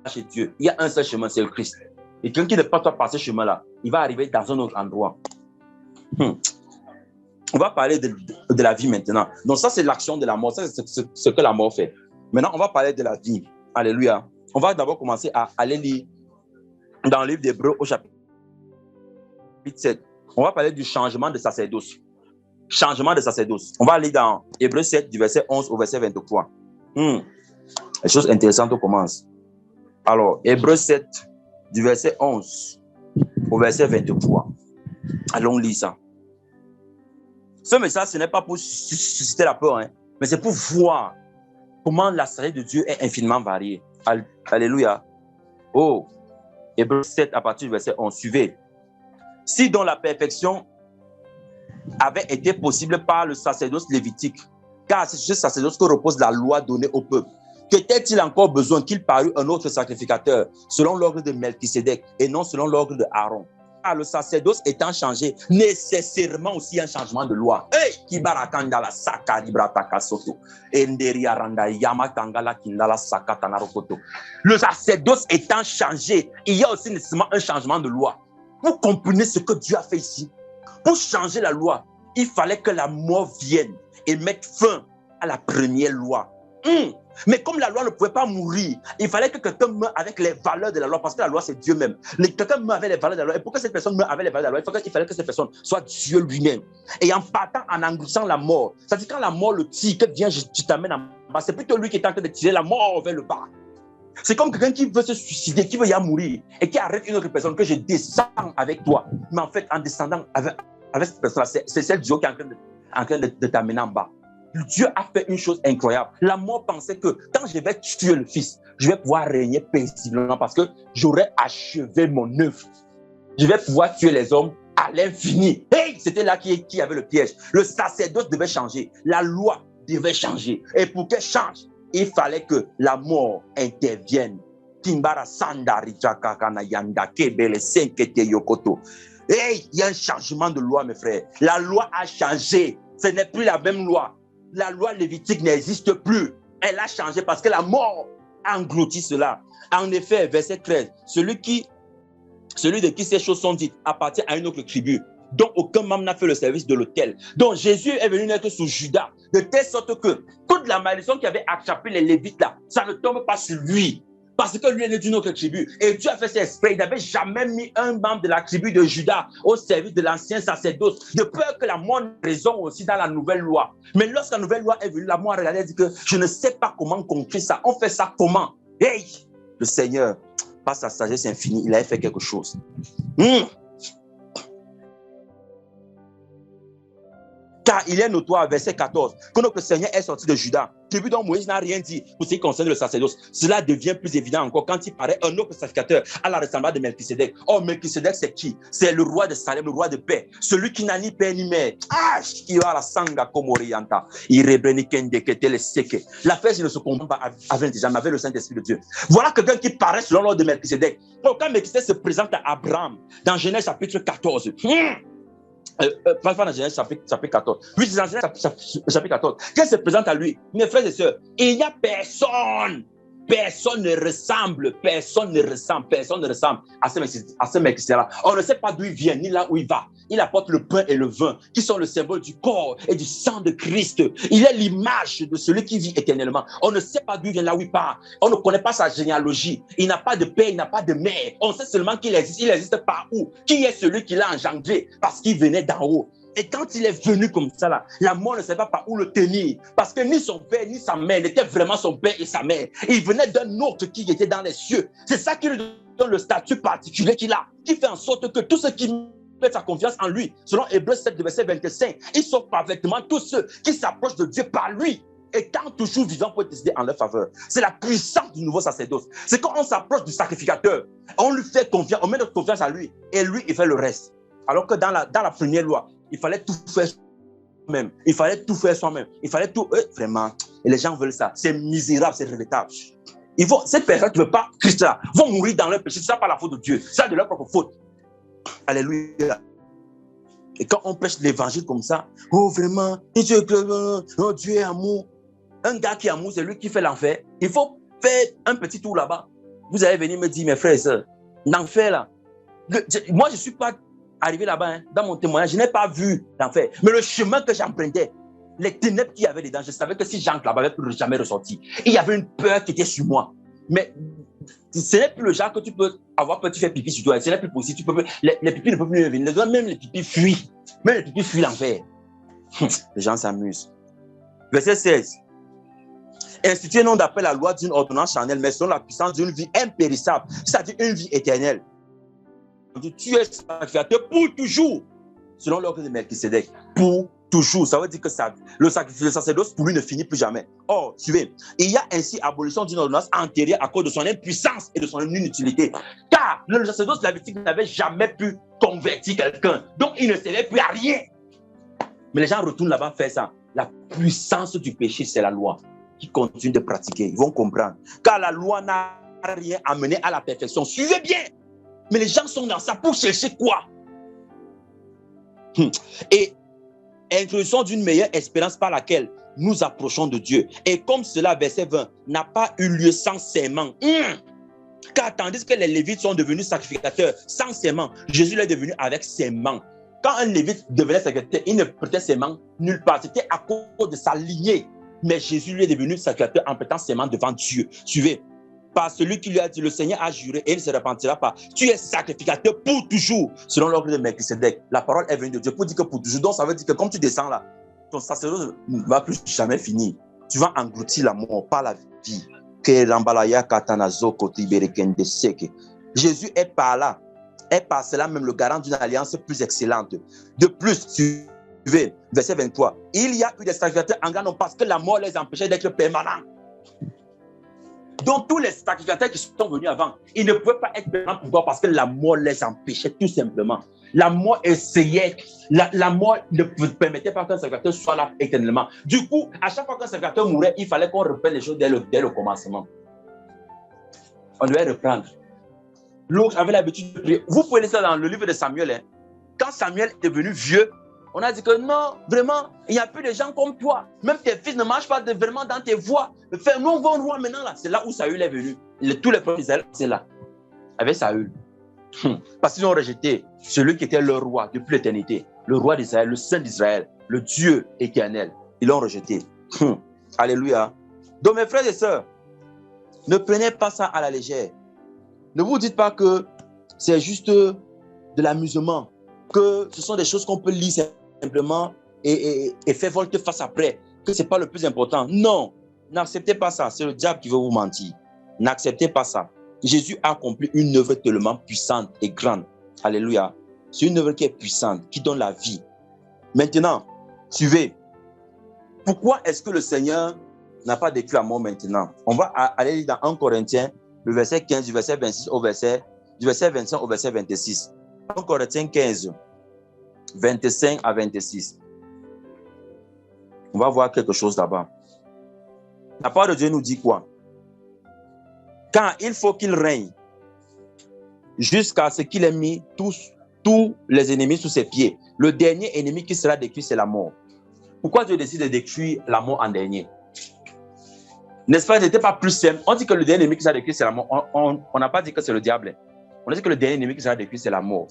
chez Dieu. Il y a un seul chemin, c'est le Christ. Et quelqu'un qui ne passe pas par ce chemin-là, il va arriver dans un autre endroit. On va parler de la vie maintenant. Donc ça, c'est l'action de la mort. Ça, c'est ce que la mort fait. Maintenant, on va parler de la vie. Alléluia. On va d'abord commencer à aller lire dans le livre d'Hébreux au chapitre 7. On va parler du changement de sacerdoce. Changement de sacerdoce. On va aller dans Hébreux 7, du verset 11 au verset 23. Les choses intéressantes commencent. Alors, Hébreux 7, du verset 11 au verset 23. Allons lire ça. Ce message, ce n'est pas pour susciter la peur, hein, mais c'est pour voir comment la sagesse de Dieu est infiniment variée. Alléluia. Oh, Hébreux 7, à partir du verset 11. Suivez. Si dans la perfection avait été possible par le sacerdoce lévitique, car c'est ce sacerdoce que repose la loi donnée au peuple, Qu'était-il encore besoin qu'il parût un autre sacrificateur selon l'ordre de Melchisédek et non selon l'ordre de Aaron? Car le sacerdoce étant changé, nécessairement aussi un changement de loi. Hey, Kibarakandala Sakaribrataka Soto. Enderiaranda Yamatangala Kindala Sakatanarokoto. Le sacerdoce étant changé, il y a aussi nécessairement un changement de loi. Vous comprenez ce que Dieu a fait ici? Pour changer la loi, il fallait que la mort vienne et mette fin à la première loi. Mais comme la loi ne pouvait pas mourir, il fallait que quelqu'un meure avec les valeurs de la loi, parce que la loi, c'est Dieu même. Quelqu'un meurt avec les valeurs de la loi. Et pour que cette personne meure avec les valeurs de la loi, il fallait que cette personne soit Dieu lui-même. Et en partant, en englissant la mort, c'est-à-dire quand la mort le tire, que viens, tu t'amènes en bas, c'est plutôt lui qui est en train de tirer la mort vers le bas. C'est comme quelqu'un qui veut se suicider, qui veut y mourir, et qui arrête une autre personne, que je descends avec toi. Mais en fait, en descendant avec cette personne-là, c'est celle Dieu qui est en train de t'amener en bas. Dieu a fait une chose incroyable. La mort pensait que quand je vais tuer le fils, je vais pouvoir régner paisiblement parce que j'aurais achevé mon œuvre. Je vais pouvoir tuer les hommes à l'infini. Hey, c'était là qui avait le piège. Le sacerdoce devait changer. La loi devait changer. Et pour qu'elle change, il fallait que la mort intervienne. Timbara Sandari Jakakana Yanda Kebele Senkete Yokoto. Hey, il y a un changement de loi, mes frères. La loi a changé. Ce n'est plus la même loi. La loi lévitique n'existe plus. Elle a changé parce que la mort a englouti cela. En effet, verset 13, celui de qui ces choses sont dites appartient à une autre tribu, dont aucun membre n'a fait le service de l'autel. Donc Jésus est venu naître sous Judas, de telle sorte que toute la malédiction qui avait attrapé les Lévites là, ça ne tombe pas sur lui. Parce que lui est né d'une autre tribu. Et Dieu a fait ses exprès. Il n'avait jamais mis un membre de la tribu de Judas au service de l'ancien sacerdoce, de peur que la mort résonne aussi dans la nouvelle loi. Mais lorsque la nouvelle loi est venue, la mort a regardé et dit que je ne sais pas comment conclure ça. On fait ça comment? Hey! Le Seigneur, par sa sagesse infinie, il avait fait quelque chose. Car il est notoire, verset 14, que notre Seigneur est sorti de Juda, tribu dont Moïse n'a rien dit pour ce qui concerne le sacerdoce. Cela devient plus évident encore quand il paraît un autre sacrificateur à la ressemblance de Melchisédek. Oh, Melchisédek, c'est qui? C'est le roi de Salem, le roi de paix, celui qui n'a ni père ni mère. Ah, qui a la sanga komorianta. L'affaire ne se comprend pas avec les gens, mais avec le Saint-Esprit de Dieu. Voilà quelqu'un qui paraît selon l'ordre de Melchisédek. Quand Melchisédek se présente à Abraham, dans Genèse chapitre 14, pas dans Genèse chapitre 14. Oui, c'est dans Genèse chapitre 14. Quand se présente à lui, mes frères et sœurs, il n'y a personne. Personne ne ressemble à ce Melchisédek-là. On ne sait pas d'où il vient, ni là où il va. Il apporte le pain et le vin, qui sont le symbole du corps et du sang de Christ. Il est l'image de celui qui vit éternellement. On ne sait pas d'où il vient, là où il part. On ne connaît pas sa généalogie. Il n'a pas de père, il n'a pas de mère. On sait seulement qu'il existe. Il existe par où? Qui est celui qui l'a engendré? Parce qu'il venait d'en haut. Et quand il est venu comme ça, là, la mort ne savait pas par où le tenir. Parce que ni son père, ni sa mère n'étaient vraiment son père et sa mère. Il venait d'un autre qui était dans les cieux. C'est ça qui lui donne le statut particulier qu'il a, qui fait en sorte que tous ceux qui mettent sa confiance en lui, selon Hébreux 7, verset 25, ils sont parfaitement tous ceux qui s'approchent de Dieu par lui, étant toujours vivants pour être décidés en leur faveur. C'est la puissance du nouveau sacerdoce. C'est quand on s'approche du sacrificateur, on lui fait confiance, on met notre confiance à lui, et lui, il fait le reste. Alors que dans la première loi, il fallait tout faire soi-même. Il fallait tout faire soi-même. Il fallait tout... vraiment, et les gens veulent ça. C'est misérable, c'est regrettable. Ces personnes qui ne veulent pas Christ là, vont mourir dans leur péché. Ce n'est pas la faute de Dieu. C'est de leur propre faute. Alléluia. Et quand on prêche l'évangile comme ça, oh vraiment, oh, Dieu est amour. Un gars qui est amour, c'est lui qui fait l'enfer. Il faut faire un petit tour là-bas. Vous allez venir me dire, mes frères et sœurs, l'enfer là. Moi, je ne suis pas arrivé là-bas, hein, dans mon témoignage, je n'ai pas vu l'enfer. Mais le chemin que j'empruntais, les ténèbres qu'il y avait dedans, je savais que si j'entre là-bas, je ne peux jamais ressortir. Et il y avait une peur qui était sur moi. Mais ce n'est plus le genre que tu peux avoir peur, tu fais pipi sur toi. Ce n'est plus possible. Les pipis ne peuvent plus venir. Même les pipis fuient. Même les pipis fuient l'enfer. Les gens s'amusent. Verset 16. Instituez non d'après la loi d'une ordonnance charnelle, mais selon la puissance d'une vie impérissable, c'est-à-dire une vie éternelle. Tu es sacrificateur pour toujours, selon l'ordre de Melchisédek. Pour toujours. Ça veut dire que le sacerdoce pour lui ne finit plus jamais. Or, suivez, il y a ainsi abolition d'une ordonnance antérieure à cause de son impuissance et de son inutilité. Car le sacerdoce lévitique n'avait jamais pu convertir quelqu'un. Donc, il ne servait plus à rien. Mais les gens retournent là-bas faire ça. La puissance du péché, c'est la loi. qui continuent de pratiquer. Ils vont comprendre. Car la loi n'a rien amené à la perfection. Suivez bien. Mais les gens sont dans ça pour chercher quoi? Et introduction d'une meilleure espérance par laquelle nous approchons de Dieu. Et comme cela, verset 20, n'a pas eu lieu sans serment. Car tandis que les Lévites sont devenus sacrificateurs sans serment, Jésus est devenu avec serment. Quand un Lévite devenait sacrificateur, il ne prêtait serment nulle part. C'était à cause de sa lignée. Mais Jésus lui est devenu sacrificateur en prêtant serment devant Dieu. Suivez. Par celui qui lui a dit, le Seigneur a juré et il ne se repentira pas. Tu es sacrificateur pour toujours, selon l'ordre de Melchisedec. La parole est venue de Dieu pour dire que pour toujours. Donc ça veut dire que comme tu descends là, ton sacerdoce ne va plus jamais finir. Tu vas engloutir la mort par la vie. Jésus est par là, est par cela même le garant d'une alliance plus excellente. De plus, suivez, verset 23, il y a eu des sacrificateurs en grand nombre parce que la mort les empêchait d'être permanents. Donc tous les sacrificateurs qui sont venus avant, ils ne pouvaient pas être permanents. Pourquoi? Parce que la mort les empêchait tout simplement. La mort essayait, la mort ne permettait pas qu'un sacrificateur soit là éternellement. Du coup, à chaque fois qu'un sacrificateur mourait, il fallait qu'on reprenne les choses dès le commencement. On devait reprendre. L'autre avait l'habitude de prier. Vous pouvez lire ça dans le livre de Samuel. Hein. Quand Samuel est devenu vieux, on a dit que non, vraiment, il n'y a plus de gens comme toi. Même tes fils ne marchent pas vraiment dans tes voies. Nous, on va au roi maintenant. C'est là où Saül est venu. Tous les prophètes d'Israël, c'est là. Avec Saül. Parce qu'ils ont rejeté celui qui était leur roi depuis l'éternité. Le roi d'Israël, le Saint d'Israël, le Dieu éternel. Ils l'ont rejeté. Alléluia. Donc mes frères et sœurs, ne prenez pas ça à la légère. Ne vous dites pas que c'est juste de l'amusement, que ce sont des choses qu'on peut lire simplement et faire volte-face après, que ce n'est pas le plus important. Non, n'acceptez pas ça. C'est le diable qui veut vous mentir. N'acceptez pas ça. Jésus a accompli une œuvre tellement puissante et grande. Alléluia. C'est une œuvre qui est puissante, qui donne la vie. Maintenant, suivez. Pourquoi est-ce que le Seigneur n'a pas détruit la mort maintenant? On va aller lire dans 1 Corinthiens, le verset 15, du verset 26 du verset 25 au verset 26. 1 Corinthiens 15, 25 à 26. On va voir quelque chose là-bas. La parole de Dieu nous dit quoi? Car il faut qu'il règne jusqu'à ce qu'il ait mis tous les ennemis sous ses pieds. Le dernier ennemi qui sera détruit, c'est la mort. Pourquoi Dieu décide de détruire la mort en dernier? N'est-ce pas, ce n'était pas plus simple? On dit que le dernier ennemi qui sera détruit, c'est la mort. On n'a pas dit que c'est le diable. On a dit que le dernier ennemi qui sera détruit, c'est la mort.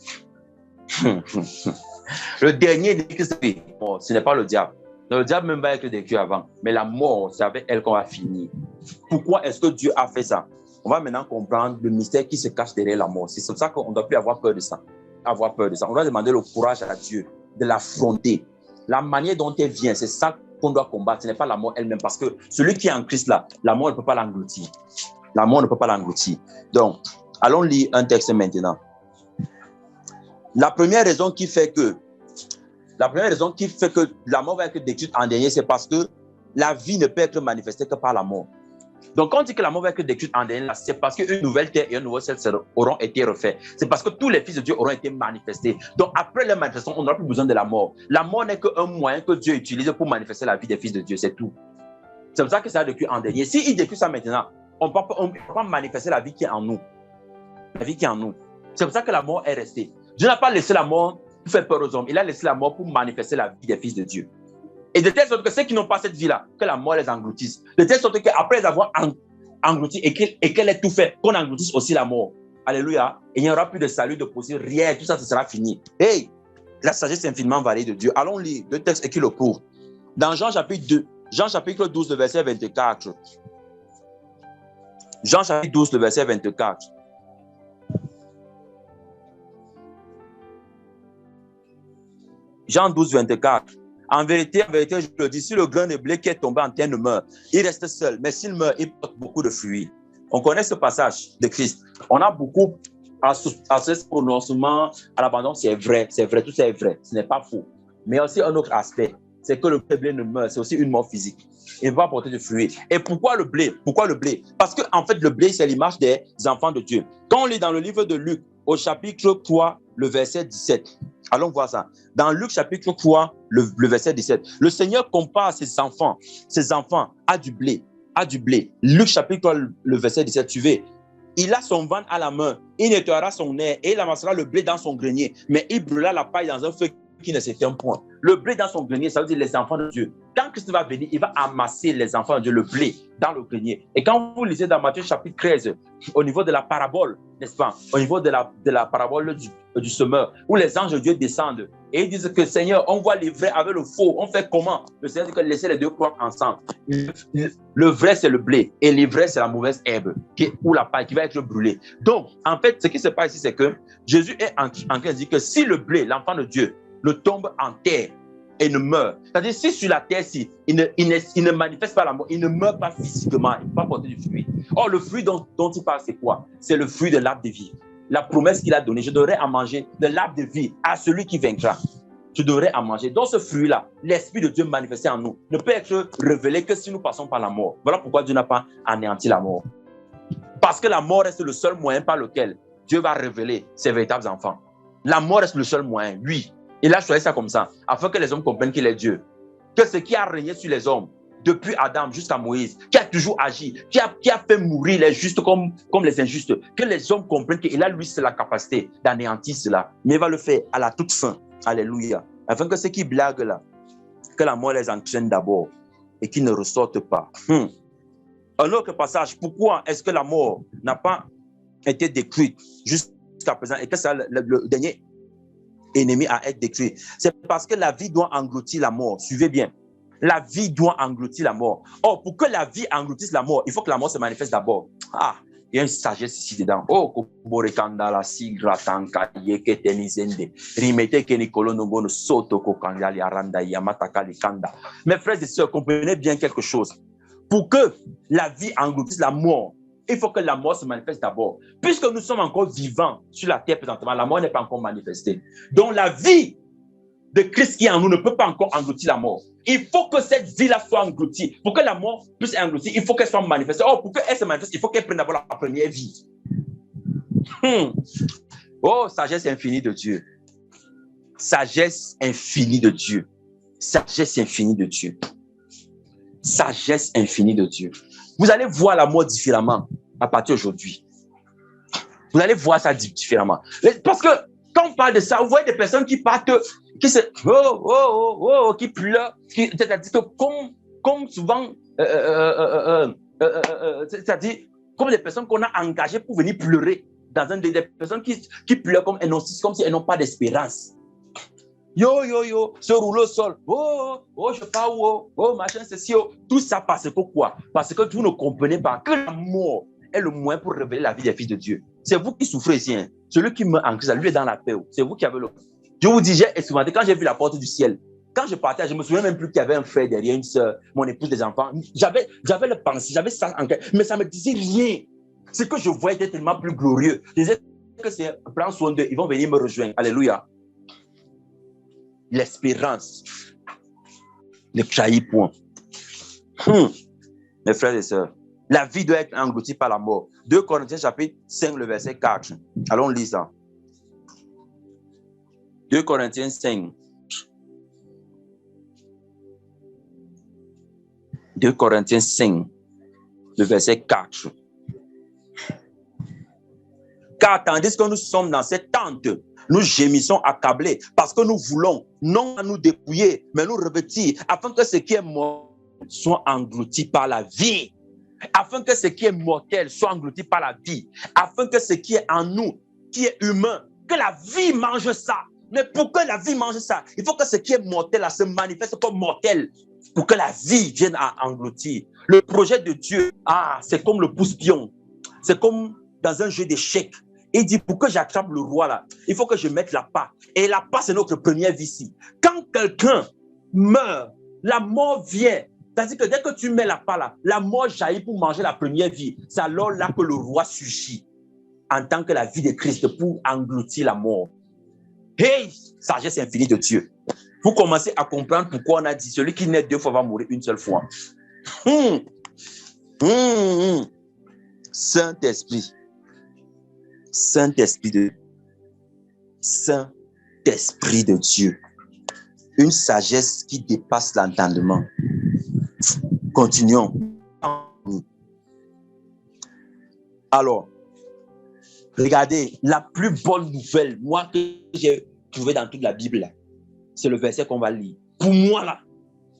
Le dernier ennemi qui sera détruit, ce n'est pas le diable. Le diable même va être détruit avant. Mais la mort, c'est avec elle qu'on va finir. Pourquoi est-ce que Dieu a fait ça? On va maintenant comprendre le mystère qui se cache derrière la mort. C'est pour ça qu'on ne doit plus avoir peur de ça. Avoir peur de ça. On doit demander le courage à Dieu de l'affronter. La manière dont elle vient, c'est ça qu'on doit combattre. Ce n'est pas la mort elle-même. Parce que celui qui est en Christ là, la mort ne peut pas l'engloutir. La mort ne peut pas l'engloutir. Donc, allons lire un texte maintenant. La première raison qui fait que la mort va être détruite en dernier, c'est parce que la vie ne peut être manifestée que par la mort. Donc, quand on dit que la mort va être détruite en dernier, c'est parce qu'une nouvelle terre et un nouveau ciel auront été refaits. C'est parce que tous les fils de Dieu auront été manifestés. Donc, après leur manifestation, on n'aura plus besoin de la mort. La mort n'est qu'un moyen que Dieu utilise pour manifester la vie des fils de Dieu, c'est tout. C'est pour ça que ça a détruit en dernier. S'il détruit ça maintenant, on ne peut pas manifester la vie qui est en nous. La vie qui est en nous. C'est pour ça que la mort est restée. Dieu n'a pas laissé la mort pour faire peur aux hommes. Il a laissé la mort pour manifester la vie des fils de Dieu. Et de telle sorte que ceux qui n'ont pas cette vie-là, que la mort les engloutisse. De telle sorte qu'après les avoir engloutis et qu'elle ait tout fait, qu'on engloutisse aussi la mort. Alléluia. Et il n'y aura plus de salut, de possible, rien. Tout ça, ce sera fini. Hey, la sagesse infiniment variée de Dieu. Allons lire deux textes qui le prouvent. Dans Jean chapitre 12, le verset 24. Jean chapitre 12, le verset 24. Jean 12, 24. En vérité, je le dis, si le grain de blé qui est tombé en terre ne meurt, il reste seul. Mais s'il meurt, il porte beaucoup de fruits. On connaît ce passage de Christ. On a beaucoup à ce prononcement, à l'abandon, c'est vrai, tout ça est vrai. Ce n'est pas faux. Mais il y a aussi un autre aspect, c'est que le blé ne meurt, c'est aussi une mort physique. Il va porter du fruit. Et pourquoi le blé? Parce que en fait, le blé, c'est l'image des enfants de Dieu. Quand on lit dans le livre de Luc, au chapitre 3, le verset 17, allons voir ça. Dans Luc chapitre 3, le verset 17, le Seigneur compare ses enfants à du blé. a du blé. Luc chapitre 3, le verset 17, tu veux. Il a son ventre à la main, il nettoiera son nez et il amassera le blé dans son grenier. Mais il brûlera la paille dans un feu qui ne s'éteint point. Le blé dans son grenier, ça veut dire les enfants de Dieu. Quand Christ va venir, il va amasser les enfants de Dieu, le blé dans le grenier. Et quand vous lisez dans Matthieu chapitre 13, au niveau de la parabole, n'est-ce pas, au niveau de la parabole du semeur, où les anges de Dieu descendent et ils disent que Seigneur, on voit les vrais avec le faux, on fait comment? Le Seigneur dit que laissez les deux croître ensemble. Le vrai, c'est le blé et l'ivraie, c'est la mauvaise herbe ou la paille qui va être brûlée. Donc, en fait, ce qui se passe ici, c'est que Jésus est en train de dire que si le blé, l'enfant de Dieu, le tombe en terre et ne meurt, c'est-à-dire si sur la terre, si, il ne manifeste pas la mort, il ne meurt pas physiquement, il ne peut pas porter du fruit. Or, le fruit dont il parle, c'est quoi? C'est le fruit de l'arbre de vie. La promesse qu'il a donnée, je donnerai à manger de l'arbre de vie à celui qui vaincra. Je donnerai à manger. Dans ce fruit-là, l'Esprit de Dieu manifesté en nous ne peut être révélé que si nous passons par la mort. Voilà pourquoi Dieu n'a pas anéanti la mort. Parce que la mort reste le seul moyen par lequel Dieu va révéler ses véritables enfants. La mort reste le seul moyen, lui. Il a choisi ça comme ça, afin que les hommes comprennent qu'il est Dieu. Que ce qui a régné sur les hommes, depuis Adam jusqu'à Moïse, qui a toujours agi, qui a fait mourir les justes comme les injustes, que les hommes comprennent qu'il a, lui, c'est la capacité d'anéantir cela. Mais il va le faire à la toute fin. Alléluia. Afin que ceux qui blaguent là, que la mort les entraîne d'abord et qu'ils ne ressortent pas. Un autre passage, pourquoi est-ce que la mort n'a pas été détruite jusqu'à présent et que c'est le dernier ennemi à être détruit? C'est parce que la vie doit engloutir la mort. Suivez bien. La vie doit engloutir la mort. Or, pour que la vie engloutisse la mort, il faut que la mort se manifeste d'abord. Il y a une sagesse ici dedans. La sigra tanka yeke tenizende. Rimete ke nikolo nogono soto kokangali aranda yamataka likanda. Mes frères et sœurs, comprenez bien quelque chose. Pour que la vie engloutisse la mort, il faut que la mort se manifeste d'abord. Puisque nous sommes encore vivants sur la terre présentement, la mort n'est pas encore manifestée. Donc la vie de Christ qui est en nous ne peut pas encore engloutir la mort. Il faut que cette vie-là soit engloutie. Pour que la mort puisse être engloutie, il faut qu'elle soit manifestée. Or, pour qu'elle se manifeste, il faut qu'elle prenne d'abord la première vie. Oh, sagesse infinie de Dieu. Sagesse infinie de Dieu. Sagesse infinie de Dieu. Sagesse infinie de Dieu. Vous allez voir la mort différemment à partir d'aujourd'hui. Vous allez voir ça différemment. Parce que quand on parle de ça, vous voyez des personnes qui partent, qui pleurent, c'est-à-dire que comme souvent, c'est-à-dire comme des personnes qu'on a engagées pour venir pleurer dans des personnes qui pleurent comme si elles n'ont pas d'espérance. Se rouler au sol. Je sais pas où. Machin, ceci. Tout ça parce que quoi? Parce que vous ne comprenez pas que la mort est le moyen pour révéler la vie des fils de Dieu. C'est vous qui souffrez ici. Hein. Celui qui meurt en Christ, lui est dans la paix. C'est vous qui avez le... Je vous dis, j'ai expérimenté quand j'ai vu la porte du ciel. Quand je partais, je me souviens même plus qu'il y avait un frère derrière, une soeur, mon épouse, des enfants. J'avais le pensée, j'avais ça en tête, mais ça me disait rien. Ce que je voyais était tellement plus glorieux. Je disais que c'est prends soin d'eux, ils vont venir me rejoindre. Alléluia. L'espérance ne trahit point. Mes frères et sœurs, la vie doit être engloutie par la mort. 2 Corinthiens chapitre 5, le verset 4. Allons lire ça. 2 Corinthiens 5. 2 Corinthiens 5, le verset 4. Car tandis que nous sommes dans cette tente, nous gémissons accablés parce que nous voulons non nous dépouiller, mais nous revêtir, afin que ce qui est mort soit englouti par la vie. Afin que ce qui est mortel soit englouti par la vie. Afin que ce qui est en nous, qui est humain, que la vie mange ça. Mais pour que la vie mange ça, il faut que ce qui est mortel là, se manifeste comme mortel. Pour que la vie vienne à engloutir. Le projet de Dieu, c'est comme le pouce-pion. C'est comme dans un jeu d'échecs. Il dit, pour que j'attrape le roi là, il faut que je mette la part. Et la part, c'est notre première vie ici. Quand quelqu'un meurt, la mort vient. C'est-à-dire que dès que tu mets la part là, la mort jaillit pour manger la première vie. C'est alors là que le roi surgit en tant que la vie de Christ pour engloutir la mort. Hey, sagesse infinie de Dieu. Vous commencez à comprendre pourquoi on a dit celui qui naît 2 fois va mourir une seule fois. Saint-Esprit. Saint-Esprit de Dieu. Une sagesse qui dépasse l'entendement. Continuons. Alors, regardez, la plus bonne nouvelle, moi, que j'ai trouvée dans toute la Bible, c'est le verset qu'on va lire. Pour moi, là,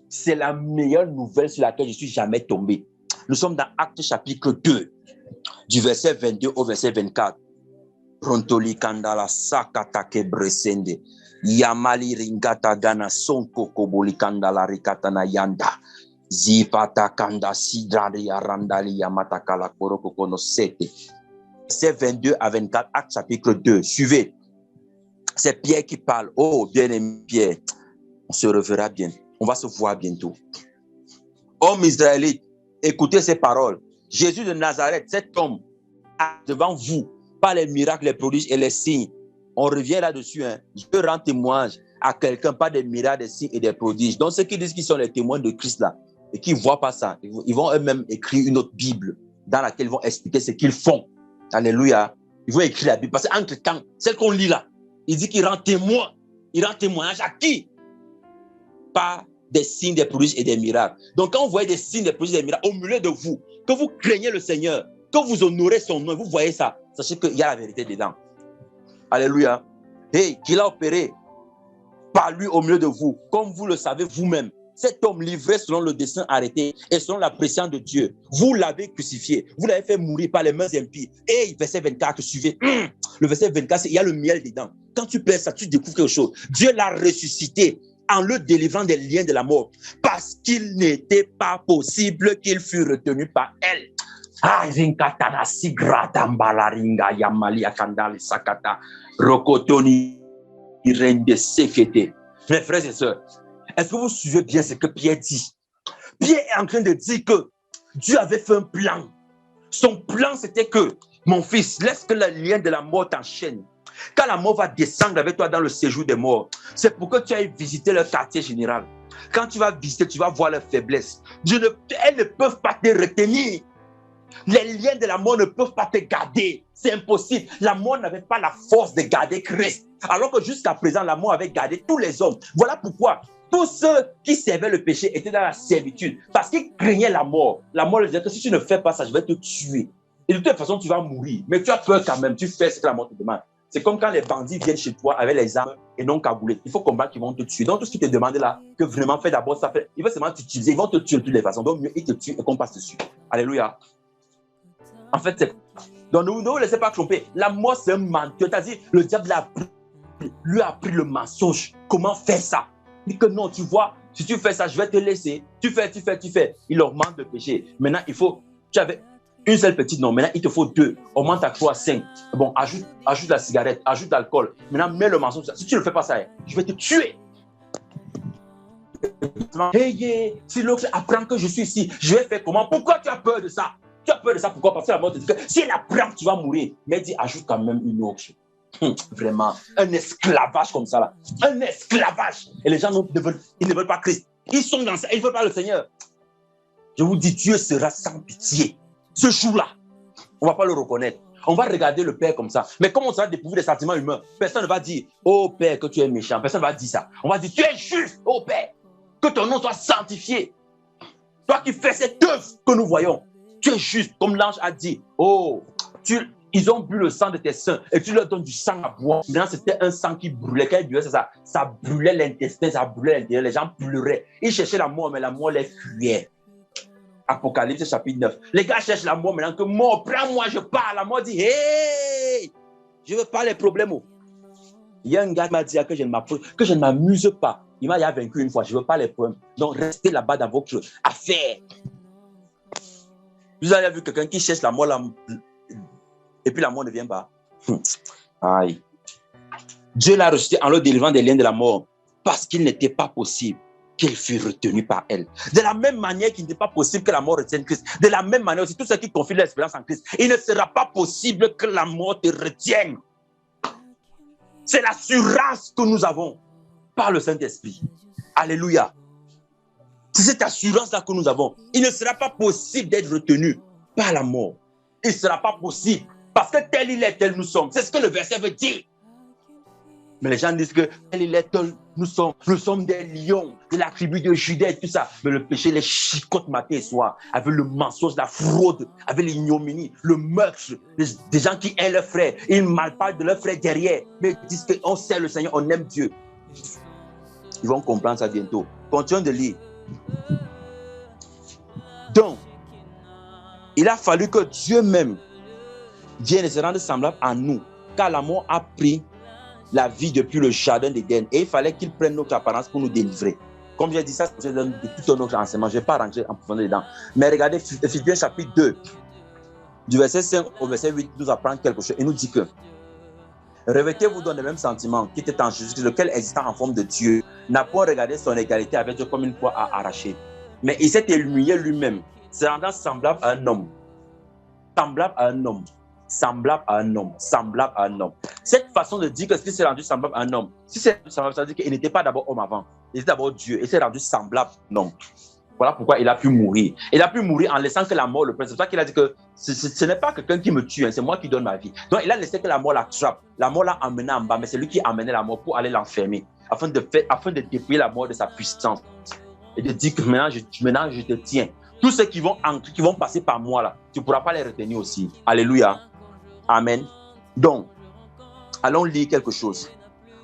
c'est la meilleure nouvelle sur laquelle je suis jamais tombé. Nous sommes dans Actes chapitre 2, du verset 22 au verset 24. Rontoli kandala sakata kebresende. Yamali ringata gana sonko koboli kandala rikata na yanda. Zipata kanda sidrari arandali yamata kala koroko kono sete. Verset 22 à 24, Acte chapitre 2. Suivez. C'est Pierre qui parle. Oh, bien-aimé Pierre, on se reverra bien. On va se voir bientôt. Hommes israélites, écoutez ces paroles. Jésus de Nazareth, cet homme, devant vous, par les miracles, les prodiges et les signes. On revient là-dessus. Dieu rend témoignage à quelqu'un par des miracles, des signes et des prodiges. Donc, ceux qui disent qu'ils sont les témoins de Christ là, et qui ne voient pas ça, ils vont eux-mêmes écrire une autre Bible dans laquelle ils vont expliquer ce qu'ils font. Alléluia. Ils vont écrire la Bible. Parce qu'entre-temps, celle qu'on lit là, il dit qu'il rend témoin. Il rend témoignage à qui? Par des signes, des prodiges et des miracles. Donc, quand vous voyez des signes, des prodiges et des miracles au milieu de vous, que vous craignez le Seigneur, que vous honorez son nom, vous voyez ça, sachez qu'il y a la vérité dedans. Alléluia. Et qu'il a opéré par lui au milieu de vous, comme vous le savez vous-même. Cet homme livré selon le dessein arrêté et selon la pression de Dieu, vous l'avez crucifié, vous l'avez fait mourir par les mains impies. Et verset 24, suivez. Le verset 24, il y a le miel dedans. Quand tu perds ça, tu découvres quelque chose. Dieu l'a ressuscité en le délivrant des liens de la mort, parce qu'il n'était pas possible qu'il fût retenu par elle. Mes frères et sœurs, est-ce que vous suivez bien ce que Pierre dit? Pierre est en train de dire que Dieu avait fait un plan. Son plan, c'était que, mon fils, laisse que le lien de la mort t'enchaîne. Quand la mort va descendre avec toi dans le séjour des morts, c'est pour que tu ailles visiter leur quartier général. Quand tu vas visiter, tu vas voir leurs faiblesses. Elles ne peuvent pas te retenir. Les liens de la mort ne peuvent pas te garder. C'est impossible. La mort n'avait pas la force de garder Christ. Alors que jusqu'à présent, la mort avait gardé tous les hommes. Voilà pourquoi tous ceux qui servaient le péché étaient dans la servitude. Parce qu'ils craignaient la mort. La mort leur disait que si tu ne fais pas ça, je vais te tuer. Et de toute façon, tu vas mourir. Mais tu as peur quand même. Tu fais ce que la mort te demande. C'est comme quand les bandits viennent chez toi avec les armes et non cagoulés. Il faut combattre qu'ils vont te tuer. Donc, tout ce qu'ils te demandent là, que vraiment fais d'abord ça, ils vont seulement t'utiliser. Ils vont te tuer de toutes les façons. Donc, mieux, ils te tuent et qu'on passe dessus. Alléluia. En fait, c'est... Donc, ne vous laissez pas tromper. La mort, c'est un menteur. C'est-à-dire, le diable lui a appris le mensonge. Comment faire ça? Il dit que non, tu vois, si tu fais ça, je vais te laisser. Tu fais. Il augmente le péché. Maintenant, il faut... Tu avais une seule petite, non. Maintenant, il te faut 2. Augmente à 3, 5. Bon, ajoute la cigarette, ajoute l'alcool. Maintenant, mets le mensonge. Si tu ne le fais pas ça, je vais te tuer. Si l'autre apprend que je suis ici, je vais faire comment? Pourquoi tu as peur de ça? Tu as peur de ça, pourquoi? Parce que la mort te dit que si elle apprend, tu vas mourir. Mais dis, ajoute quand même une autre. Vraiment, un esclavage comme ça là. Un esclavage. Et les gens ils ne veulent pas Christ. Ils sont dans ça, ils ne veulent pas le Seigneur. Je vous dis, Dieu sera sans pitié. Ce jour-là, on ne va pas le reconnaître. On va regarder le Père comme ça. Mais comme on sera dépourvu des sentiments humains, personne ne va dire, oh Père, que tu es méchant. Personne ne va dire ça. On va dire, tu es juste, oh Père. Que ton nom soit sanctifié. Toi qui fais cette œuvre que nous voyons, tu es juste, comme l'ange a dit. Oh, ils ont bu le sang de tes saints et tu leur donnes du sang à boire. Maintenant, c'était un sang qui brûlait. Quand ils buvaient, ça brûlait l'intestin, ça brûlait l'intérieur. Les gens pleuraient. Ils cherchaient la mort, mais la mort les fuyait. Apocalypse chapitre 9. Les gars cherchent la mort maintenant que mort, prends-moi, je pars. La mort dit, hey, je ne veux pas les problèmes. Il y a un gars qui m'a dit que je ne m'amuse pas. Il m'a vaincu une fois, je ne veux pas les problèmes. Donc, restez là-bas dans votre affaire. Vous avez vu quelqu'un qui cherche la mort là, et puis la mort ne vient pas. Aïe. Dieu l'a ressuscité en le délivrant des liens de la mort parce qu'il n'était pas possible qu'il fût retenu par elle. De la même manière qu'il n'est pas possible que la mort retienne Christ, de la même manière aussi, tous ceux qui confient l'espérance en Christ, il ne sera pas possible que la mort te retienne. C'est l'assurance que nous avons par le Saint-Esprit. Alléluia. C'est cette assurance-là que nous avons. Il ne sera pas possible d'être retenu par la mort. Il ne sera pas possible. Parce que tel il est, tel nous sommes. C'est ce que le verset veut dire. Mais les gens disent que nous sommes des lions de la tribu de Juda et tout ça. Mais le péché les chicote matin et soir. Avec le mensonge, la fraude, avec l'ignominie, le meurtre. Des gens qui aiment leurs frères. Ils malparlent de leurs frères derrière. Mais ils disent qu'on sait le Seigneur, on aime Dieu. Ils vont comprendre ça bientôt. Continuons de lire. Donc, il a fallu que Dieu même vienne et se rendre semblable à nous. Car la mort a pris la vie depuis le jardin d'Éden. Et il fallait qu'il prenne notre apparence pour nous délivrer. Comme j'ai dit ça, c'est de tout un autre enseignement. Je ne vais pas rentrer en profondeur dedans. Mais regardez, Philippiens chapitre 2, du verset 5 au verset 8, nous apprend quelque chose. Il nous dit que revêtez-vous dans les mêmes sentiments qui étaient en Jésus, lequel existant en forme de Dieu, n'a pas regardé son égalité avec Dieu comme une poire à arracher. Mais il s'est humilié lui-même, se rendant semblable à un homme. Semblable à un homme. Semblable à un homme, semblable à un homme. Cette façon de dire que s'il s'est rendu semblable à un homme, si c'est semblable, ça veut dire qu'il n'était pas d'abord homme avant, il était d'abord Dieu, il s'est rendu semblable à un homme. Voilà pourquoi il a pu mourir. Il a pu mourir en laissant que la mort le prenne. C'est pour ça qu'il a dit que ce n'est pas quelqu'un qui me tue, hein, c'est moi qui donne ma vie. Donc il a laissé que la mort l'attrape. La mort l'a emmené en bas, mais c'est lui qui a amené la mort pour aller l'enfermer, afin de dépouiller la mort de sa puissance. Et de dire que maintenant je te tiens. Tous ceux qui vont passer par moi là, tu ne pourras pas les retenir aussi. Alléluia. Amen. Donc, allons lire quelque chose.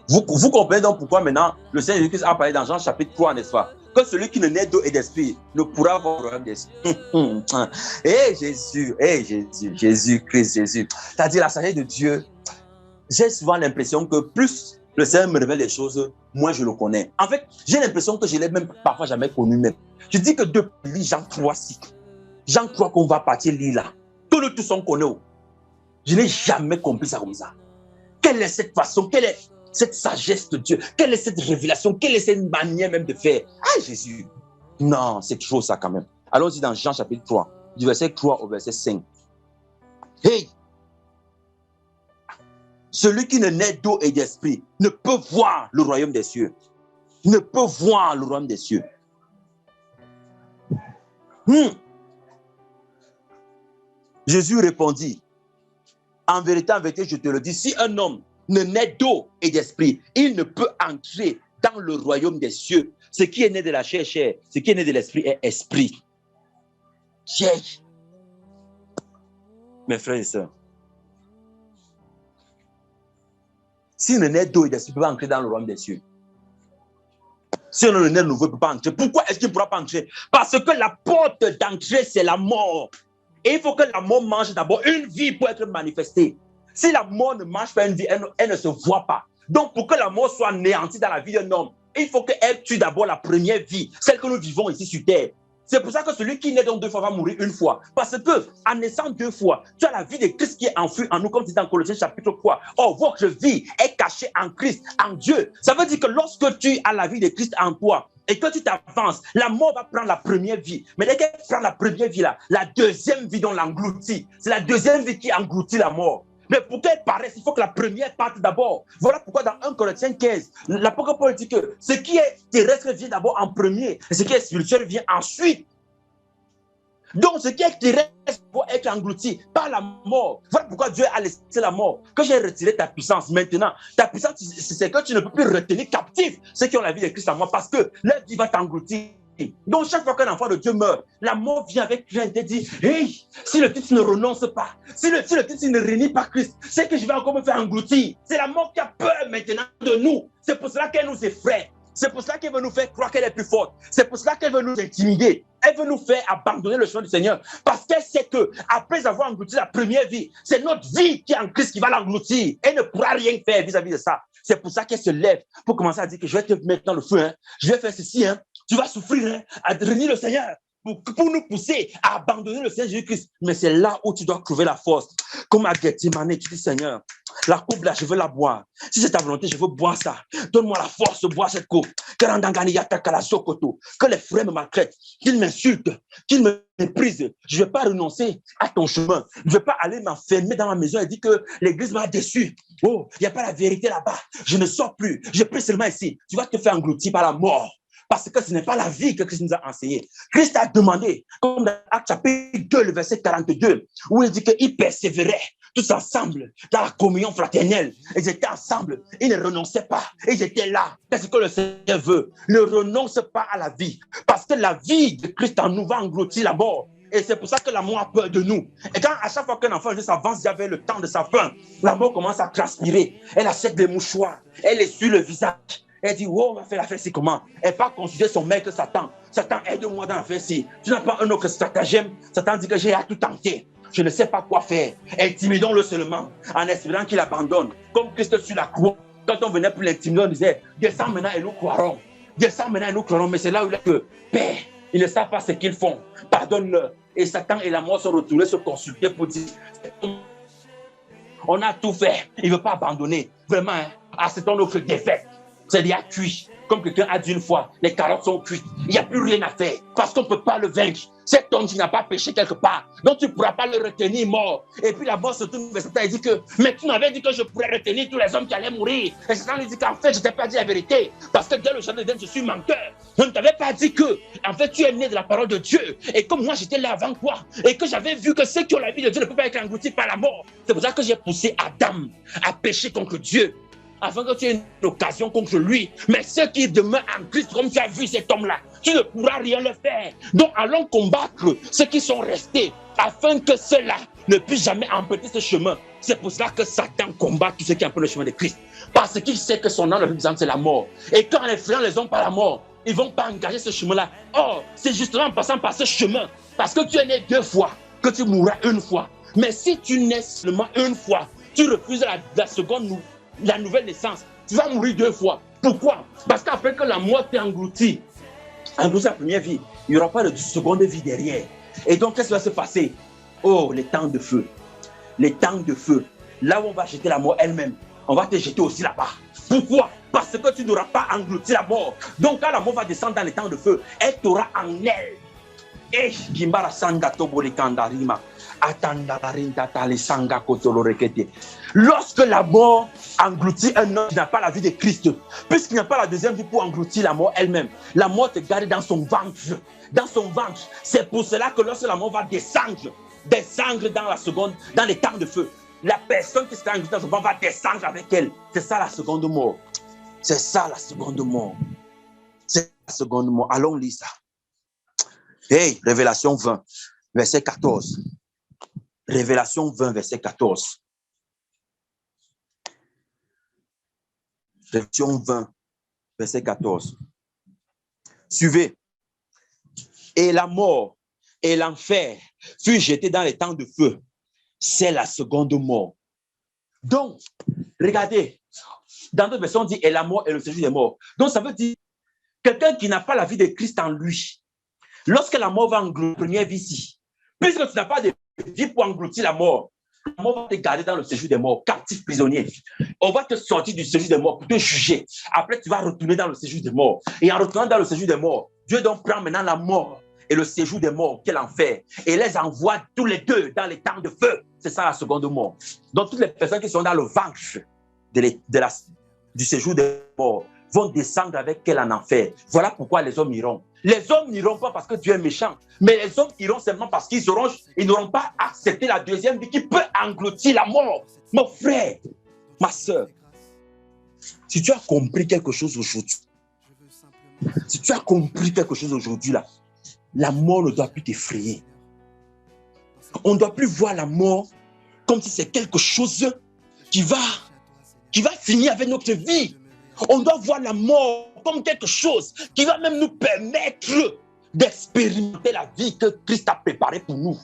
Vous comprenez donc pourquoi maintenant le Seigneur Jésus-Christ a parlé dans Jean chapitre 3, n'est-ce pas? Que celui qui ne naît d'eau et d'esprit ne pourra voir le royaume des cieux. Jésus-Christ. C'est-à-dire la sagesse de Dieu. J'ai souvent l'impression que plus le Seigneur me révèle des choses, moins je le connais. En fait, j'ai l'impression que je ne l'ai même parfois jamais connu même. Je dis que depuis Jean 3:6, Jean croit qu'on va partir lire là. Que nous tous on connaît. Je n'ai jamais compris ça comme ça. Quelle est cette façon? Quelle est cette sagesse de Dieu? Quelle est cette révélation? Quelle est cette manière même de faire? Ah, Jésus! Non, c'est trop ça quand même. Allons-y dans Jean chapitre 3, du verset 3 au verset 5. Hey! Celui qui ne naît d'eau et d'esprit ne peut voir le royaume des cieux. Ne peut voir le royaume des cieux. Jésus répondit, en vérité, je te le dis, si un homme ne naît d'eau et d'esprit, il ne peut entrer dans le royaume des cieux. Ce qui est né de la chair, chair. Ce qui est né de l'esprit est esprit. Chair. Mes frères et sœurs, s'il ne naît d'eau et d'esprit, il ne peut pas entrer dans le royaume des cieux. Si on ne naît nouveau, il ne peut pas entrer. Pourquoi est-ce qu'il ne pourra pas entrer? Parce que la porte d'entrée, c'est la mort. Et il faut que la mort mange d'abord une vie pour être manifestée. Si la mort ne mange pas une vie, elle ne se voit pas. Donc, pour que la mort soit anéantie dans la vie d'un homme, il faut qu'elle tue d'abord la première vie, celle que nous vivons ici sur terre. C'est pour ça que celui qui naît donc 2 fois va mourir 1 fois. Parce que, en naissant 2 fois, tu as la vie de Christ qui est enfouie en nous, comme dit dans Colossiens chapitre 3. Or, votre vie est cachée en Christ, en Dieu. Ça veut dire que lorsque tu as la vie de Christ en toi, et que tu t'avances, la mort va prendre la première vie. Mais dès qu'elle prend la première vie là, la deuxième vie, on l'engloutit. C'est la deuxième vie qui engloutit la mort. Mais pour qu'elle paraisse, il faut que la première parte d'abord. Voilà pourquoi dans 1 Corinthiens 15, l'apôtre Paul dit que ce qui est terrestre vient d'abord en premier, et ce qui est spirituel vient ensuite. Donc, ce qui est terrestre doit être englouti par la mort. Voilà pourquoi Dieu a laissé la mort. Que j'ai retiré ta puissance. Maintenant, ta puissance, c'est que tu ne peux plus retenir captif ceux qui ont la vie de Christ en moi, parce que leur vie va t'engloutir. Donc, chaque fois qu'un enfant de Dieu meurt, la mort vient avec crainte et dit, hey, si le Fils ne renonce pas, si le Fils ne renie pas Christ, c'est que je vais encore me faire engloutir. C'est la mort qui a peur maintenant de nous. C'est pour cela qu'elle nous effraie. C'est pour cela qu'elle veut nous faire croire qu'elle est plus forte. C'est pour cela qu'elle veut nous intimider. Elle veut nous faire abandonner le chemin du Seigneur. Parce qu'elle sait que après avoir englouti la première vie, c'est notre vie qui est en Christ qui va l'engloutir. Elle ne pourra rien faire vis-à-vis de ça. C'est pour ça qu'elle se lève pour commencer à dire que je vais te mettre dans le feu. Hein. Je vais faire ceci. Hein. Tu vas souffrir hein, à renier le Seigneur. Pour nous pousser à abandonner le Seigneur Jésus-Christ. Mais c'est là où tu dois trouver la force. Comme à Gethsemane, tu dis Seigneur, la coupe là, je veux la boire. Si c'est ta volonté, je veux boire ça. Donne-moi la force de boire cette coupe. Que les frères me maltraitent, qu'ils m'insultent, qu'ils me méprisent. Je ne vais pas renoncer à ton chemin. Je ne vais pas aller m'enfermer dans ma maison et dire que l'église m'a déçu. Oh, il n'y a pas la vérité là-bas. Je ne sors plus. Je prie seulement ici. Tu vas te faire engloutir par la mort. Parce que ce n'est pas la vie que Christ nous a enseigné. Christ a demandé, comme dans Actes chapitre 2, le verset 42, où il dit qu'il persévérait tous ensemble, dans la communion fraternelle. Ils étaient ensemble, ils ne renonçaient pas, ils étaient là. Qu'est-ce que le Seigneur veut? Ne renonce pas à la vie, parce que la vie de Christ en nous va engloutir la mort. Et c'est pour ça que la mort a peur de nous. Et quand à chaque fois qu'un enfant juste avance vers le temps de sa fin, la mort commence à transpirer. Elle achète des mouchoirs, elle essuie le visage. Elle dit, oh, on va faire l'affaire, c'est comment? Elle part consulter son maître Satan. Satan, aide-moi dans l'affaire-ci. Tu n'as pas un autre stratagème? Satan dit que j'ai à tout tenter. Je ne sais pas quoi faire. Intimidons-le seulement, en espérant qu'il abandonne. Comme Christ sur la croix, quand on venait pour l'intimider, on disait, descends maintenant et nous croirons. Descends maintenant et nous croirons. Mais c'est là où il est que, Père, ils ne savent pas ce qu'ils font. Pardonne-leur. Et Satan et la mort sont retournés se consulter pour dire, on a tout fait. Il ne veut pas abandonner. Vraiment, hein, acceptons notre défaite. C'est déjà cuit. Comme quelqu'un a dit une fois, les carottes sont cuites. Il n'y a plus rien à faire. Parce qu'on ne peut pas le vaincre. Cet homme qui n'a pas péché quelque part. Donc tu ne pourras pas le retenir mort. Et puis la mort se tourne vers Satan et dit que, mais tu m'avais dit que je pourrais retenir tous les hommes qui allaient mourir. Et Satan lui dit qu'en fait, je ne t'ai pas dit la vérité. Parce que dès le jardin d'Éden, je suis menteur. Je ne t'avais pas dit que, en fait, tu es né de la parole de Dieu. Et comme moi, j'étais là avant toi. Et que j'avais vu que ceux qui ont la vie de Dieu ne peuvent pas être engloutis par la mort. C'est pour ça que j'ai poussé Adam à pécher contre Dieu, afin que tu aies une occasion contre lui. Mais ceux qui demeurent en Christ, comme tu as vu cet homme-là, tu ne pourras rien le faire. Donc allons combattre ceux qui sont restés, afin que ceux-là ne puissent jamais emprunter ce chemin. C'est pour cela que Satan combat tous ceux qui empruntent le chemin de Christ. Parce qu'il sait que son âme le plus puissant, c'est la mort. Et quand en effrayant les hommes par la mort, ils ne vont pas engager ce chemin-là. Or, c'est justement en passant par ce chemin, parce que tu es né 2 fois, que tu mourras 1 fois. Mais si tu nais seulement 1 fois, tu refuses la seconde, la nouvelle naissance, tu vas mourir 2 fois. Pourquoi? Parce qu'après que la mort t'est engloutie la première vie, il n'y aura pas de seconde vie derrière. Et donc, qu'est-ce qui va se passer? Oh, les temps de feu. Les temps de feu. Là où on va jeter la mort elle-même, on va te jeter aussi là-bas. Pourquoi? Parce que tu n'auras pas englouti la mort. Donc, quand la mort va descendre dans les temps de feu, elle t'aura en elle. Et Gimbara Sanga Tobolekandarima. Lorsque la mort engloutit un homme qui n'a pas la vie de Christ, puisqu'il n'y a pas la deuxième vie pour engloutir la mort elle-même, la mort te garde dans son ventre. Dans son ventre. C'est pour cela que lorsque la mort va descendre dans la seconde, dans les temps de feu, la personne qui sera engloutie dans son ventre va descendre avec elle. C'est ça la seconde mort. C'est ça la seconde mort. C'est la seconde mort. Allons lire ça. Hey, Révélation 20, verset 14. Révélation 20, verset 14. Révélation 20, verset 14. Suivez. Et la mort et l'enfer furent jetés dans les temps de feu. C'est la seconde mort. Donc, regardez, dans d'autres versions, on dit et la mort et le séjour des morts. Donc, ça veut dire quelqu'un qui n'a pas la vie de Christ en lui. Lorsque la mort va engloutir la première vie ici, puisque tu n'as pas de vie pour engloutir la mort va te garder dans le séjour des morts, captif prisonnier. On va te sortir du séjour des morts pour te juger. Après, tu vas retourner dans le séjour des morts. Et en retournant dans le séjour des morts, Dieu donc prend maintenant la mort et le séjour des morts, quel enfer, et les envoie tous les deux dans les temps de feu. C'est ça la seconde mort. Donc, toutes les personnes qui sont dans le ventre du séjour des morts vont descendre avec elle en enfer. Voilà pourquoi les hommes iront. Les hommes n'iront pas parce que Dieu est méchant, mais les hommes iront seulement parce qu'ils n'auront pas accepté la deuxième vie qui peut engloutir la mort. Mon frère, ma soeur, si tu as compris quelque chose aujourd'hui, là, la mort ne doit plus t'effrayer. On ne doit plus voir la mort comme si c'est quelque chose qui va finir avec notre vie. On doit voir la mort comme quelque chose qui va même nous permettre d'expérimenter la vie que Christ a préparée pour nous.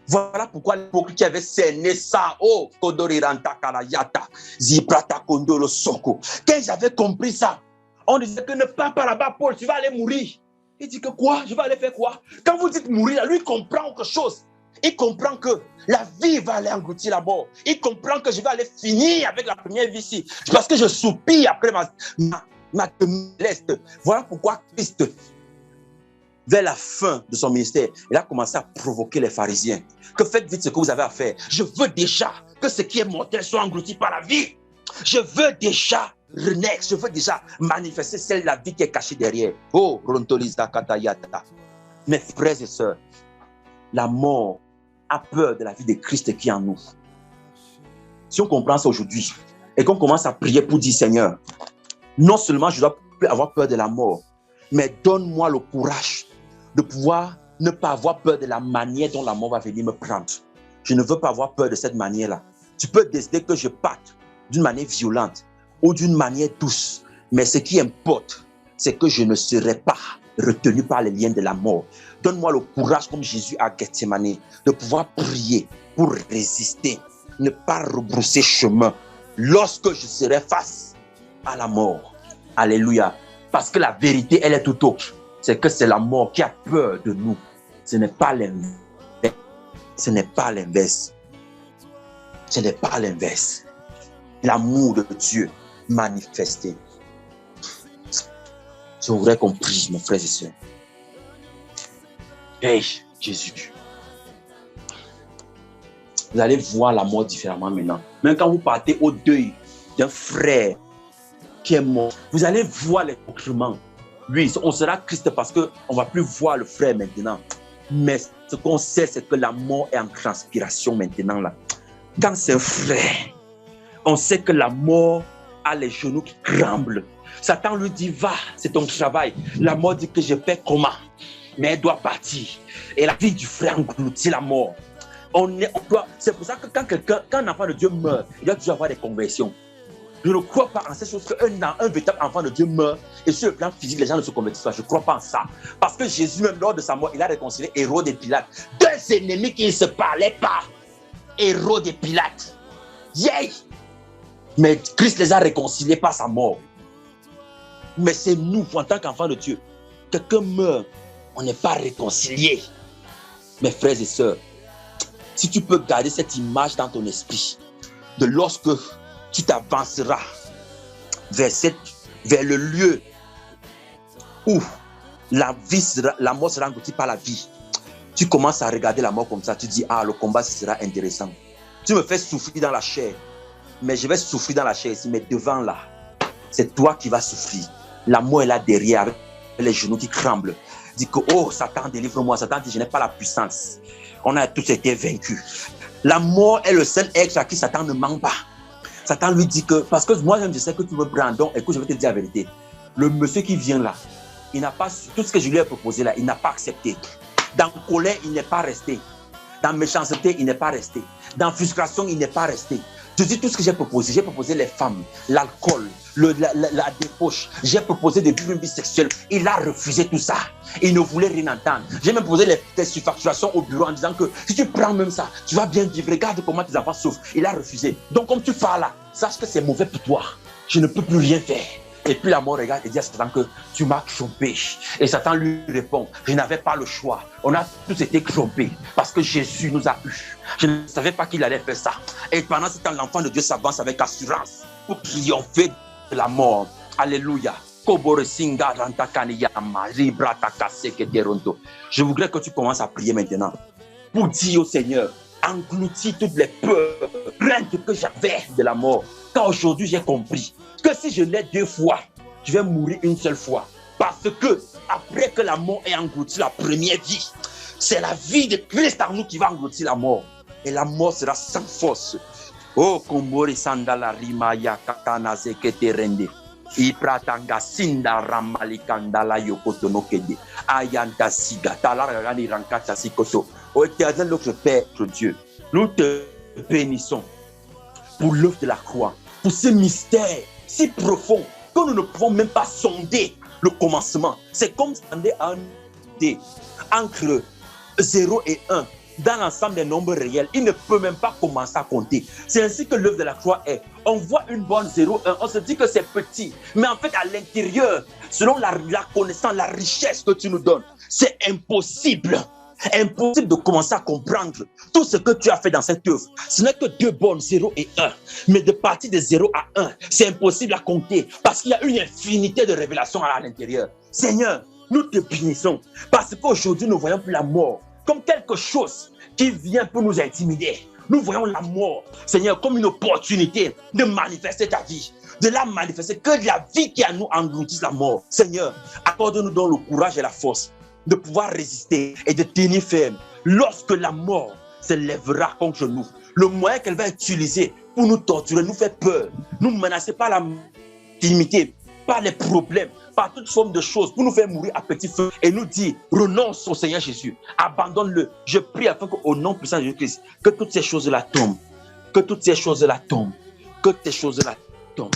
Voilà pourquoi l'hypocrite qui avait cerné ça, oh, Kodoriranta Karayata, Ziprata Kondolo Soko. Quand j'avais compris ça, on disait que ne pars pas là-bas, Paul, tu vas aller mourir. Il dit que quoi? Je vais aller faire quoi? Quand vous dites mourir, lui, il comprend quelque chose. Il comprend que la vie va aller engloutir la mort. Il comprend que je vais aller finir avec la première vie ici. Parce que je soupire après ma leste. Voilà pourquoi Christ, vers la fin de son ministère, il a commencé à provoquer les pharisiens. Que faites vite ce que vous avez à faire. Je veux déjà que ce qui est mortel soit englouti par la vie. Je veux déjà renaître. Je veux déjà manifester celle de la vie qui est cachée derrière. Oh, Rontolisa Katayata. Mes frères et sœurs, la mort a peur de la vie de Christ qui est en nous. Si on comprend ça aujourd'hui et qu'on commence à prier pour dire, Seigneur, non seulement je dois plus avoir peur de la mort, mais donne-moi le courage de pouvoir ne pas avoir peur de la manière dont la mort va venir me prendre. Je ne veux pas avoir peur de cette manière-là. Tu peux décider que je parte d'une manière violente ou d'une manière douce, mais ce qui importe, c'est que je ne serai pas retenu par les liens de la mort. Donne-moi le courage, comme Jésus à Gethsemane, de pouvoir prier pour résister, ne pas rebrousser chemin lorsque je serai face à la mort. Alléluia. Parce que la vérité, elle est tout autre. C'est que c'est la mort qui a peur de nous. Ce n'est pas l'inverse. Ce n'est pas l'inverse. Ce n'est pas l'inverse. L'amour de Dieu manifesté. Je voudrais qu'on prie, mes frères et sœurs. Hey, Jésus. Vous allez voir la mort différemment maintenant. Même quand vous partez au deuil d'un frère qui est mort, vous allez voir les documents. Oui, on sera triste parce qu'on ne va plus voir le frère maintenant. Mais ce qu'on sait, c'est que la mort est en transpiration maintenant. Là. Quand c'est un frère, on sait que la mort a les genoux qui tremblent. Satan lui dit, va, c'est ton travail. La mort dit que je fais comment? Mais elle doit partir. Et la vie du frère engloutit la mort. C'est pour ça que quand un enfant de Dieu meurt, il doit toujours avoir des conversions. Je ne crois pas en ces choses qu'un véritable enfant de Dieu meurt et sur le plan physique, les gens ne se convertissent pas. Je ne crois pas en ça. Parce que Jésus, même lors de sa mort, il a réconcilié Hérode et Pilate. Deux ennemis qui ne se parlaient pas. Hérode et Pilate. Yeah! Mais Christ les a réconciliés par sa mort. Mais c'est nous, en tant qu'enfants de Dieu, quelqu'un meurt, on n'est pas réconciliés. Mes frères et sœurs, si tu peux garder cette image dans ton esprit, de lorsque tu t'avanceras vers le lieu où la mort sera engloutie par la vie, tu commences à regarder la mort comme ça, tu dis, ah, le combat, ce sera intéressant. Tu me fais souffrir dans la chair, mais je vais souffrir dans la chair ici, mais devant là, c'est toi qui vas souffrir. La mort est là derrière, avec les genoux qui tremblent. Dit que, oh, Satan, délivre-moi. Satan dit, je n'ai pas la puissance. On a tous été vaincus. La mort est le seul être à qui Satan ne ment pas. Satan lui dit que, parce que moi-même, je sais que tu me prends, donc écoute, je vais te dire la vérité. Le monsieur qui vient là, il n'a pas, tout ce que je lui ai proposé là, il n'a pas accepté. Dans colère, il n'est pas resté. Dans méchanceté, il n'est pas resté. Dans frustration, il n'est pas resté. Je dis tout ce que j'ai proposé les femmes, l'alcool, la débauche. J'ai proposé de vivre une vie sexuelle. Il a refusé tout ça. Il ne voulait rien entendre. J'ai même posé des surfacturations au bureau en disant que si tu prends même ça, tu vas bien vivre. Regarde comment tes enfants souffrent. Il a refusé. Donc comme tu parles là, sache que c'est mauvais pour toi. Je ne peux plus rien faire. Et puis la mort regarde et dit à Satan que tu m'as trompé. Et Satan lui répond, je n'avais pas le choix. On a tous été trompés parce que Jésus nous a eus. Je ne savais pas qu'il allait faire ça. Et pendant ce temps, l'enfant de Dieu s'avance avec assurance pour triompher de la mort. Alléluia. Je voudrais que tu commences à prier maintenant pour dire au Seigneur, engloutis toutes les peurs, craintes que j'avais de la mort. Car aujourd'hui, j'ai compris que si je l'ai deux fois, je vais mourir une seule fois. Parce que après que la mort ait englouti la première vie, c'est la vie de Christ en nous qui va engloutir la mort. Et la mort sera sans force. Oh, Kombori Sandala Rimaya Kakanaze Keterende. Ipratanga Sinda Ramalikandala Yokotono Kede. Ayanta Siga. Talaragani Rankata Sikoto. Oh, éternel notre Père, notre Dieu, nous te bénissons pour l'œuvre de la croix, pour ce mystère si profond que nous ne pouvons même pas sonder le commencement. C'est comme sonder un dé entre 0 et 1 dans l'ensemble des nombres réels. Il ne peut même pas commencer à compter. C'est ainsi que l'œuvre de la croix est. On voit une bonne 0, 1, on se dit que c'est petit. Mais en fait, à l'intérieur, selon la connaissance, la richesse que tu nous donnes, c'est impossible. Impossible de commencer à comprendre tout ce que tu as fait dans cette œuvre. Ce n'est que deux bonnes, 0 et 1. Mais de partir de 0 à 1, c'est impossible à compter parce qu'il y a une infinité de révélations à l'intérieur. Seigneur, nous te bénissons parce qu'aujourd'hui, nous ne voyons plus la mort comme quelque chose qui vient pour nous intimider. Nous voyons la mort, Seigneur, comme une opportunité de manifester ta vie, de la manifester, que la vie qui a nous engloutisse la mort. Seigneur, accorde-nous donc le courage et la force de pouvoir résister et de tenir ferme lorsque la mort se lèvera contre nous. Le moyen qu'elle va utiliser pour nous torturer, nous faire peur, nous menacer par la intimité, par les problèmes, par toute forme de choses, pour nous faire mourir à petit feu et nous dire, renonce au Seigneur Jésus, abandonne-le. Je prie afin qu'au nom puissant de Jésus-Christ, que toutes ces choses-là tombent, que toutes ces choses-là tombent, que ces choses-là tombent.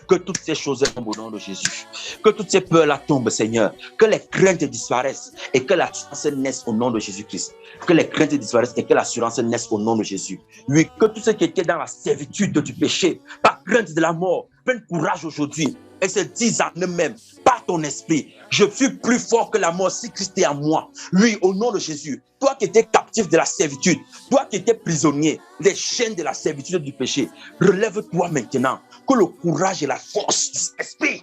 Que toutes ces choses tombent au nom de Jésus. Que toutes ces peurs-là tombent, Seigneur. Que les craintes disparaissent et que l'assurance naisse au nom de Jésus-Christ. Que les craintes disparaissent et que l'assurance naisse au nom de Jésus. Oui, que tous ceux qui étaient dans la servitude du péché, par crainte de la mort, prennent courage aujourd'hui et se disent en eux-mêmes, par ton esprit, je suis plus fort que la mort si Christ est en moi. Oui, au nom de Jésus, toi qui étais captif de la servitude, toi qui étais prisonnier des chaînes de la servitude du péché, relève-toi maintenant. Que le courage et la force du Saint-Esprit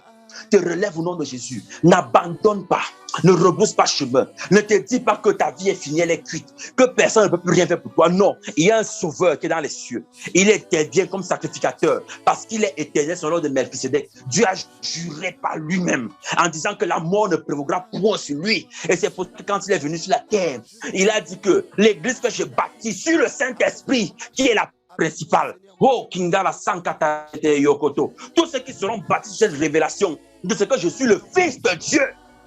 te relève au nom de Jésus. N'abandonne pas, ne rebrousse pas chemin. Ne te dis pas que ta vie est finie, elle est cuite, que personne ne peut plus rien faire pour toi. Non, il y a un sauveur qui est dans les cieux. Il intervient comme sacrificateur parce qu'il est éternel sur l'ordre de Melchisédek. Dieu a juré par lui-même en disant que la mort ne prévaudra point sur lui. Et c'est pour ça que quand il est venu sur la terre, il a dit que l'église que je bâtis sur le Saint-Esprit, qui est la principale. Oh, Kingala Sankata Yokoto. Tous ceux qui seront bâtis sur cette révélation de ce que je suis le Fils de Dieu.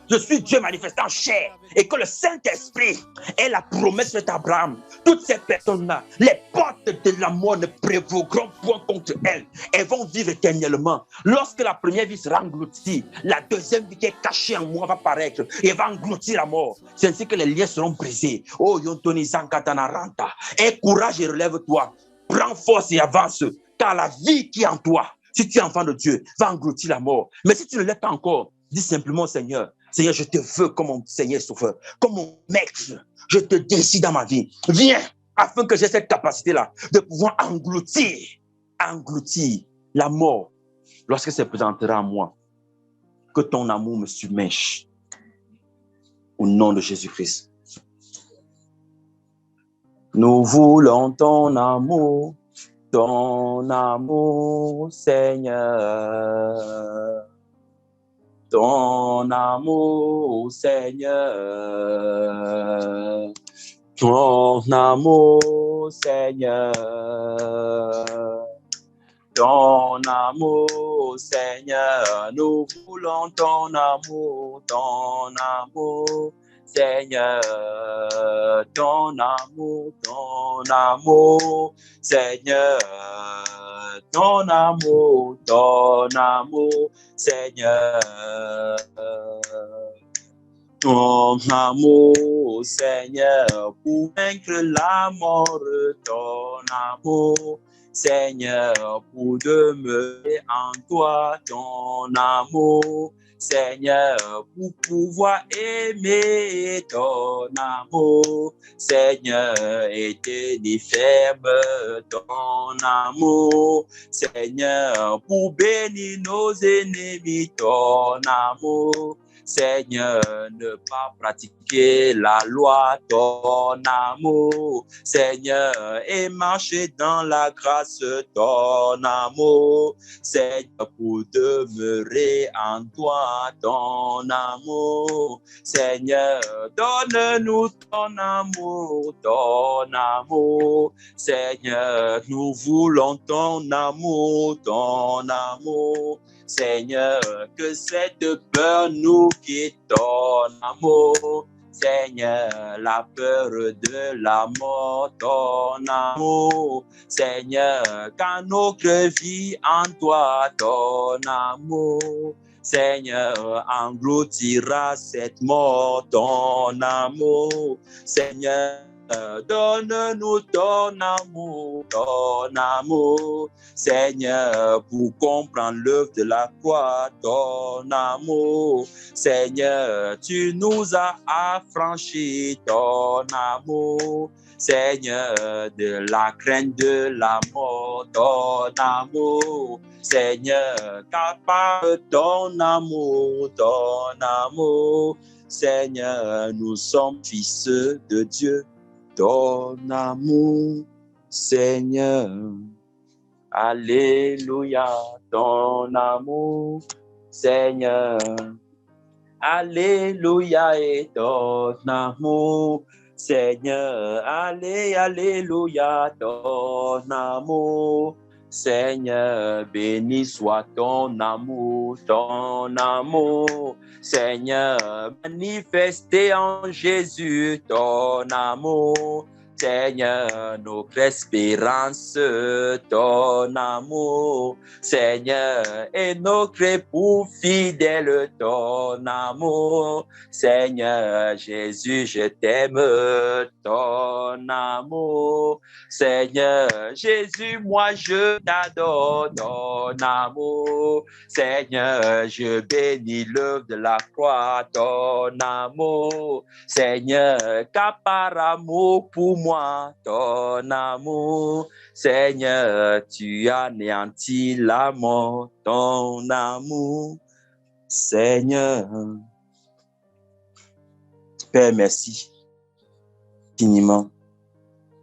Je suis Dieu manifesté en chair. Et que le Saint-Esprit est la promesse faite à Abraham. Toutes ces personnes-là, les portes de la mort ne prévaudront point contre elles. Elles vont vivre éternellement. Lorsque la première vie sera engloutie, la deuxième vie qui est cachée en moi va paraître et va engloutir la mort. C'est ainsi que les liens seront brisés. Oh, Yontoni Zankatana Ranta. Aie courage et relève-toi. Prends force et avance, car la vie qui est en toi, si tu es enfant de Dieu, va engloutir la mort. Mais si tu ne l'es pas encore, dis simplement, Seigneur, Seigneur, je te veux comme mon Seigneur sauveur, comme mon maître. Je te décide dans ma vie. Viens, afin que j'ai cette capacité-là de pouvoir engloutir la mort lorsque se présentera à moi. Que ton amour me submerge. Au nom de Jésus-Christ. Nous voulons ton amour, Seigneur. Ton amour, Seigneur. Ton amour, Seigneur. Ton amour, Seigneur. Nous voulons ton amour, Seigneur, ton amour, Seigneur, ton amour, Seigneur, ton amour, Seigneur, pour vaincre la mort, ton amour, Seigneur, pour demeurer en toi, ton amour, Seigneur, pour pouvoir aimer ton amour, Seigneur, et tenir ferme ton amour, Seigneur, pour bénir nos ennemis, ton amour, Seigneur, ne pas pratiquer la loi, ton amour, Seigneur, et marcher dans la grâce, ton amour, Seigneur, pour demeurer en toi, ton amour, Seigneur, donne-nous ton amour, Seigneur, nous voulons ton amour, Seigneur, que cette peur nous quitte, ton amour, Seigneur, la peur de la mort, ton amour, Seigneur, car notre vie en toi, ton amour, Seigneur, engloutira cette mort, ton amour, Seigneur, donne-nous ton amour, Seigneur, pour comprendre l'œuvre de la croix, ton amour, Seigneur, tu nous as affranchis, ton amour, Seigneur, de la crainte de la mort, ton amour, Seigneur, car par ton amour, Seigneur, nous sommes fils de Dieu, ton amour, Seigneur. Alléluia, ton amour, Seigneur. Alléluia, et ton amour, Seigneur, alléluia, ton amour. Seigneur, béni soit ton amour, ton amour. Seigneur, manifesté en Jésus, ton amour. Seigneur, notre espérance, ton amour. Seigneur, et notre époux fidèle, ton amour. Seigneur Jésus, je t'aime, ton amour. Seigneur Jésus, moi je t'adore, ton amour. Seigneur, je bénis l'œuvre de la croix, ton amour. Seigneur, car par amour pour moi, ton amour. Seigneur, tu anéantis la mort, ton amour. Seigneur, Père, merci infiniment.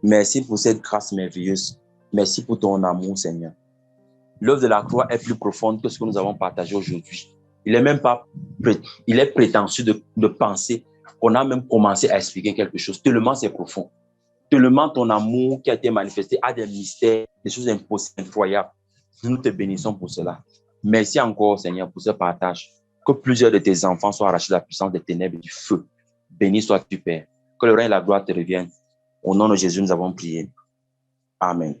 Merci pour cette grâce merveilleuse. Merci pour ton amour, Seigneur. L'œuvre de la croix est plus profonde que ce que nous avons partagé aujourd'hui. Il est prétentieux de penser qu'on a même commencé à expliquer quelque chose. Tellement c'est profond. Tellement ton amour qui a été manifesté a des mystères, des choses impossibles, incroyables. Nous te bénissons pour cela. Merci encore, Seigneur, pour ce partage. Que plusieurs de tes enfants soient arrachés de la puissance des ténèbres et du feu. Béni sois-tu, Père. Que le règne et la gloire te reviennent. Au nom de Jésus, nous avons prié. Amen.